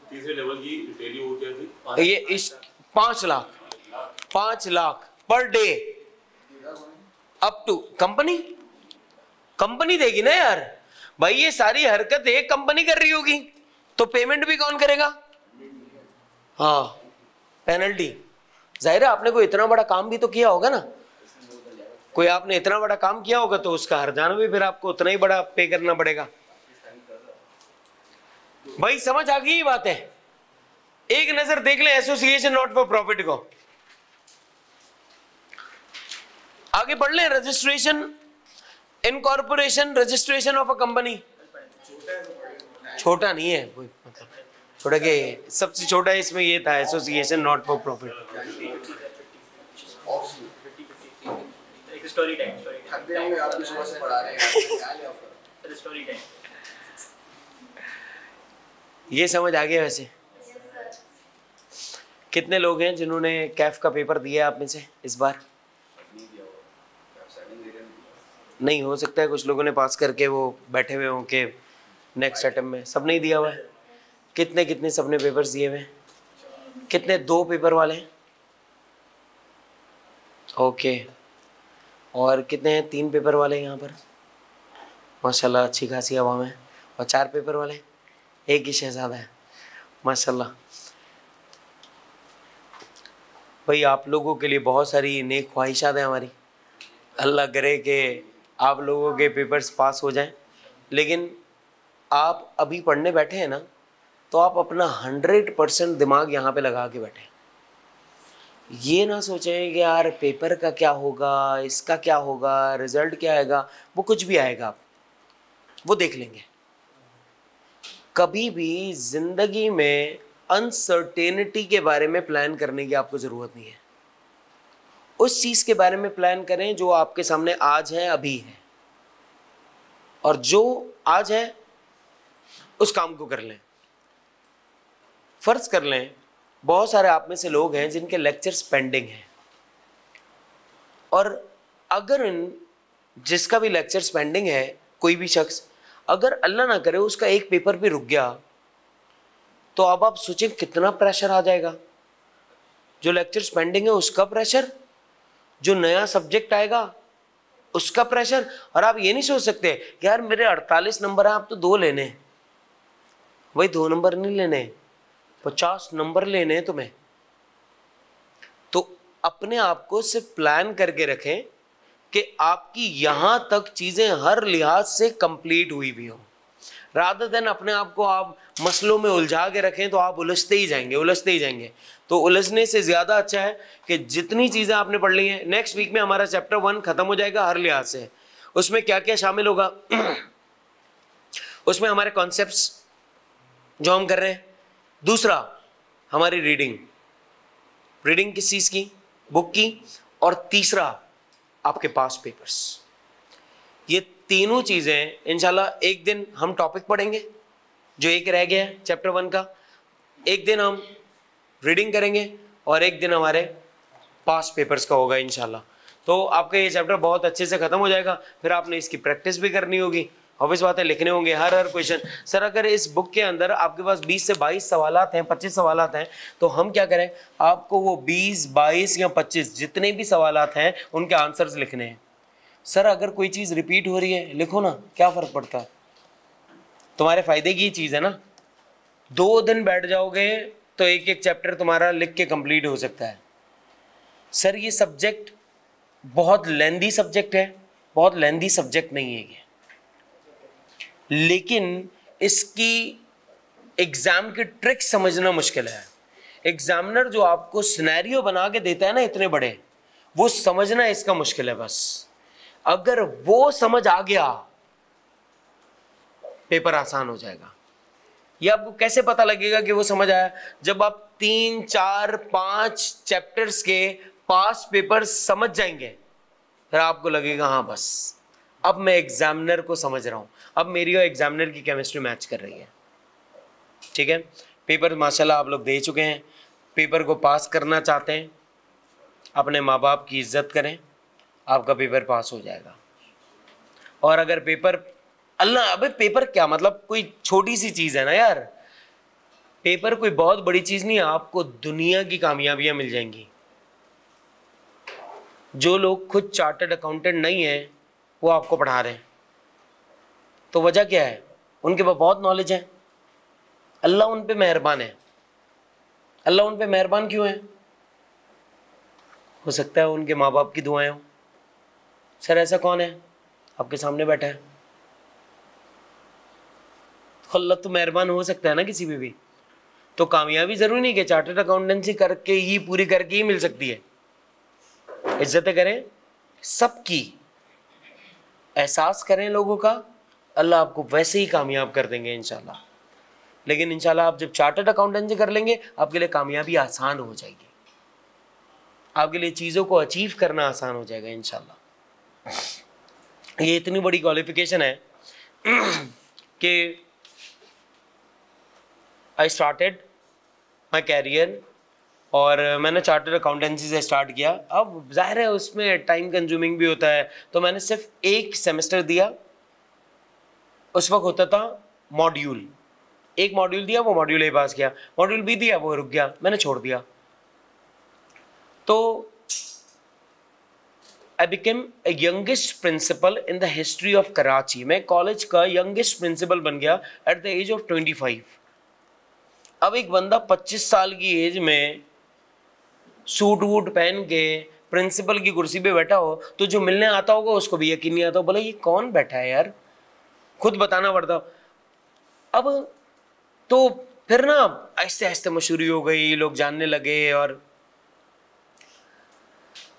तीसरे लेवल की डेली वो क्या थी? ये इस 5 lakh per day up to. Company देगी ना यार भाई, ये सारी हरकत एक कंपनी कर रही होगी, तो पेमेंट भी कौन करेगा? हाँ पेनल्टी। जाहिर है आपने कोई इतना बड़ा काम भी तो किया होगा ना, कोई आपने इतना बड़ा काम किया होगा तो उसका हरजाना भी फिर आपको उतना ही बड़ा पे करना पड़ेगा। भाई समझ आ गई बात है? एक नजर देख ले एसोसिएशन नॉट फॉर प्रॉफिट को, आगे बढ़ ले। Registration, incorporation, registration of a company. छोटा नहीं है कोई, मतलब छोटा के सबसे छोटा इसमें ये था, association not for profit. Story time आपकी सुबह से पढ़ा रहे हैं स्टोरी टाइम। ये समझ आ गया? वैसे कितने लोग हैं जिन्होंने कैफ का पेपर दिया आप में से इस बार? नहीं, हो सकता है कुछ लोगों ने पास करके वो बैठे हुए हों कि नेक्स्ट अटेम्प्ट में। सब नहीं दिया हुआ है? कितने कितने सबने पेपर्स दिए हुए हैं? कितने? 2 पेपर वाले हैं? ओके। और कितने हैं 3 पेपर वाले यहाँ पर? माशाल्लाह अच्छी खासी आवाम है। और 4 पेपर वाले? एक ही शहजादा है, माशाल्लाह। भाई आप लोगों के लिए बहुत सारी नेक ख्वाहिशात हैं हमारी। अल्लाह करे कि आप लोगों के पेपर्स पास हो जाएं, लेकिन आप अभी पढ़ने बैठे हैं ना, तो आप अपना 100% दिमाग यहाँ पे लगा के बैठे। ये ना सोचें कि यार पेपर का क्या होगा, इसका क्या होगा, रिजल्ट क्या आएगा। वो कुछ भी आएगा, आप वो देख लेंगे। कभी भी जिंदगी में अनसर्टेनिटी के बारे में प्लान करने की आपको ज़रूरत नहीं है। उस चीज़ के बारे में प्लान करें जो आपके सामने आज है, अभी है। और जो आज है उस काम को कर लें। फर्ज कर लें बहुत सारे आप में से लोग हैं जिनके लेक्चर्स पेंडिंग हैं, और अगर जिसका भी लेक्चर्स पेंडिंग है, कोई भी शख्स अगर अल्लाह ना करे उसका एक पेपर भी रुक गया, तो अब आप सोचें कितना प्रेशर आ जाएगा। जो लेक्चर्स पेंडिंग है उसका प्रेशर, जो नया सब्जेक्ट आएगा उसका प्रेशर। और आप ये नहीं सोच सकते कि यार मेरे 48 नंबर है, आप तो 2 लेने हैं। भाई 2 नंबर नहीं लेने, 50 नंबर लेने हैं तुम्हें। तो अपने आप को सिर्फ प्लान करके रखें कि आपकी यहां तक चीजें हर लिहाज से कंप्लीट हुई भी हो, रादर देन अपने आप को आप मसलों में उलझा के रखें तो आप उलझते ही जाएंगे। तो उलझने से ज्यादा अच्छा है कि जितनी चीजें आपने पढ़ ली हैं, नेक्स्ट वीक में हमारा चैप्टर 1 खत्म हो जाएगा हर लिहाज से। उसमें क्या क्या शामिल होगा उसमें हमारे कॉन्सेप्ट्स जो हम कर रहे हैं, दूसरा हमारी रीडिंग किस चीज की, बुक की, और तीसरा आपके पास पेपर्स। ये तीनों चीजें इंशाल्लाह एक दिन हम टॉपिक पढ़ेंगे जो एक रह गया है चैप्टर 1 का, एक दिन हम रीडिंग करेंगे और एक दिन हमारे पास पेपर्स का होगा इंशाल्लाह। तो आपका ये चैप्टर बहुत अच्छे से खत्म हो जाएगा। फिर आपने इसकी प्रैक्टिस भी करनी होगी, ऑब्वियस बात है, लिखने होंगे हर क्वेश्चन। सर अगर इस बुक के अंदर आपके पास 20 से 22 सवालात हैं, 25 सवालात हैं, तो हम क्या करें, आपको वो 20, 22 या 25 जितने भी सवालात हैं उनके आंसर्स लिखने हैं। सर अगर कोई चीज़ रिपीट हो रही है लिखो ना, क्या फ़र्क पड़ता है, तुम्हारे फायदे की चीज़ है ना। 2 दिन बैठ जाओगे तो एक एक चैप्टर तुम्हारा लिख के कंप्लीट हो सकता है। सर ये सब्जेक्ट बहुत लेंदी सब्जेक्ट है, बहुत लेंदी सब्जेक्ट नहीं है ये, लेकिन इसकी एग्जाम की ट्रिक समझना मुश्किल है। एग्जामिनर जो आपको सिनेरियो बना के देता है ना इतने बड़े, वो समझना इसका मुश्किल है। बस अगर वो समझ आ गया पेपर आसान हो जाएगा। ये आपको कैसे पता लगेगा कि वो समझ आया, जब आप 3, 4, 5 चैप्टर्स के पास पेपर समझ जाएंगे, फिर आपको लगेगा हाँ बस अब मैं एग्जामिनर को समझ रहा हूं, अब मेरी और एग्जामिनर की केमिस्ट्री मैच कर रही है। ठीक है, पेपर माशाल्लाह आप लोग दे चुके हैं, पेपर को पास करना चाहते हैं, अपने माँ बाप की इज्जत करें, आपका पेपर पास हो जाएगा। और अगर पेपर अबे पेपर क्या मतलब कोई छोटी सी चीज़ है ना यार, पेपर कोई बहुत बड़ी चीज़ नहीं है, आपको दुनिया की कामयाबियां मिल जाएंगी। जो लोग खुद चार्टर्ड अकाउंटेंट नहीं है वो आपको पढ़ा रहे हैं, तो वजह क्या है, उनके पास बहुत नॉलेज है, अल्लाह उन पे मेहरबान है। अल्लाह उन पे मेहरबान क्यों है? हो सकता है उनके माँ बाप की दुआएं हो। सर ऐसा कौन है आपके सामने बैठा है? अल्लाह तो मेहरबान हो सकता है ना किसी पे भी। तो कामयाबी जरूरी नहीं कि चार्टर्ड अकाउंटेंसी करके ही पूरी करके ही मिल सकती है। इज्जतें करें सबकी, एहसास करें लोगों का, अल्लाह आपको वैसे ही कामयाब कर देंगे इंशाल्लाह। लेकिन इंशाल्लाह आप जब चार्टर्ड अकाउंटेंसी कर लेंगे आपके लिए कामयाबी आसान हो जाएगी, आपके लिए चीज़ों को अचीव करना आसान हो जाएगा इंशाल्लाह। ये इतनी बड़ी क्वालिफिकेशन है कि आई स्टार्टेड माई कैरियर, और मैंने चार्टर्ड अकाउंटेंसी से स्टार्ट किया। अब जाहिर है उसमें टाइम कंज्यूमिंग भी होता है, तो मैंने सिर्फ 1 सेमेस्टर दिया। उस वक्त होता था मॉड्यूल, 1 मॉड्यूल दिया, वो मॉड्यूल A पास किया, मॉड्यूल B दिया, वो रुक गया, मैंने छोड़ दिया। तो I became a youngest principal in the history of Karachi. मैं कॉलेज का यंगेस्ट प्रिंसिपल बन गया एट द एज ऑफ 25। अब एक बंदा 25 साल की एज में सूट वूट पहन के प्रिंसिपल की कुर्सी पे बैठा हो, तो जो मिलने आता होगा उसको भी यकीन नहीं आता, बोला ये कौन बैठा है यार, खुद बताना पड़ता। अब तो फिर ना ऐसे ऐसे मशहूरी हो गई, लोग जानने लगे। और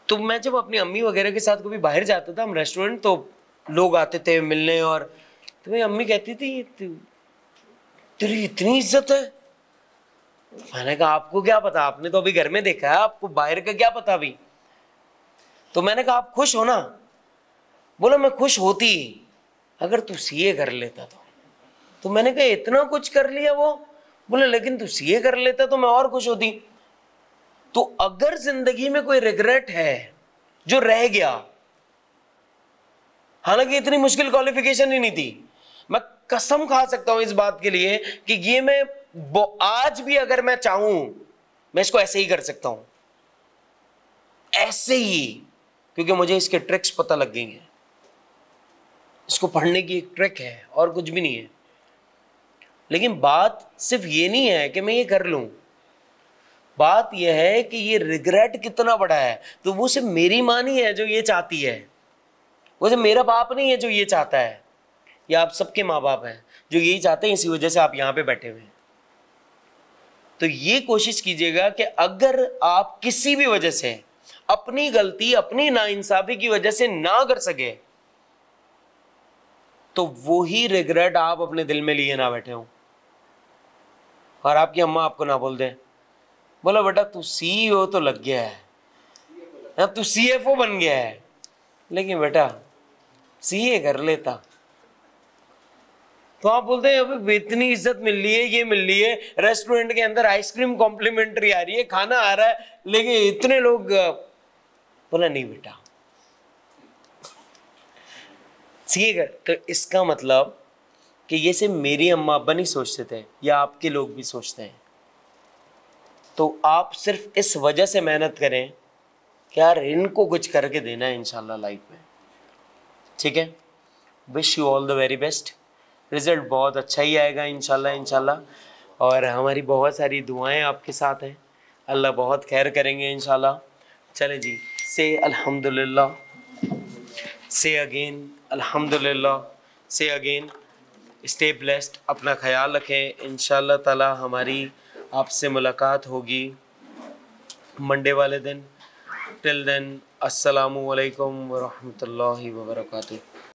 तो मैं जब अपनी अम्मी वगैरह के साथ कभी बाहर जाता था, हम रेस्टोरेंट, तो लोग आते थे मिलने, और तो मेरी अम्मी कहती थी तेरी इतनी इज्जत है। मैंने कहा आपको क्या पता, आपने तो अभी घर में देखा है, आपको बाहर का क्या पता अभी। तो मैंने कहा आप खुश हो ना? बोला मैं खुश होती, अगर तू सीए कर लेता तो मैंने कहा इतना कुछ कर लिया वो, बोले लेकिन तू सीए कर लेता तो मैं और खुश होती। तो अगर जिंदगी में कोई रिग्रेट है जो रह गया, हालांकि इतनी मुश्किल क्वालिफिकेशन ही नहीं थी, मैं कसम खा सकता हूं इस बात के लिए कि ये मैं आज भी अगर मैं चाहूं मैं इसको ऐसे ही कर सकता हूं, ऐसे ही, क्योंकि मुझे इसके ट्रिक्स पता लग गई हैं। इसको पढ़ने की एक ट्रिक है और कुछ भी नहीं है। लेकिन बात सिर्फ ये नहीं है कि मैं ये कर लूं, बात यह है कि ये रिग्रेट कितना बड़ा है। तो वो सिर्फ मेरी मां नहीं है जो ये चाहती है, वो सिर्फ मेरा बाप नहीं है जो ये चाहता है, या आप सबके माँ बाप हैं जो यही चाहते हैं, इसी वजह से आप यहां पे बैठे हुए हैं। तो ये कोशिश कीजिएगा कि अगर आप किसी भी वजह से अपनी गलती, अपनी नाइंसाफी की वजह से ना कर सके, तो वो ही रिग्रेट आप अपने दिल में लिए ना बैठे हो और आपकी अम्मा आपको ना बोल दे, बोला बेटा तू सीईओ तो लग गया है, तू सीएफओ बन गया है, लेकिन बेटा सीए कर लेता। तो आप बोलते हैं अभी इतनी इज्जत मिल रही है, ये मिल रही है, रेस्टोरेंट के अंदर आइसक्रीम कॉम्प्लीमेंट्री आ रही है, खाना आ रहा है, लेकिन इतने लोग, बोला नहीं बेटा सीए कर। तो इसका मतलब कि ये सिर्फ मेरी अम्मा अब्बा नहीं सोचते थे, या आपके लोग भी सोचते हैं। तो आप सिर्फ इस वजह से मेहनत करें कि यार इनको कुछ करके देना है इंशाल्लाह लाइफ में, ठीक है। Wish you all the very best. Result बहुत अच्छा ही आएगा इंशाल्लाह, और हमारी बहुत सारी दुआएं आपके साथ हैं, अल्लाह बहुत खैर करेंगे इंशाल्लाह। चले जी, से अल्हम्दुलिल्लाह, से अगेन अल्हम्दुलिल्लाह, से अगेन। स्टे ब्लेस्ड, अपना ख्याल रखें। इंशाल्लाह ताला हमारी आपसे मुलाकात होगी मंडे वाले दिन। टिल देन अस्सलामु अलैकुम व रहमतुल्लाहि व बरकातुहू।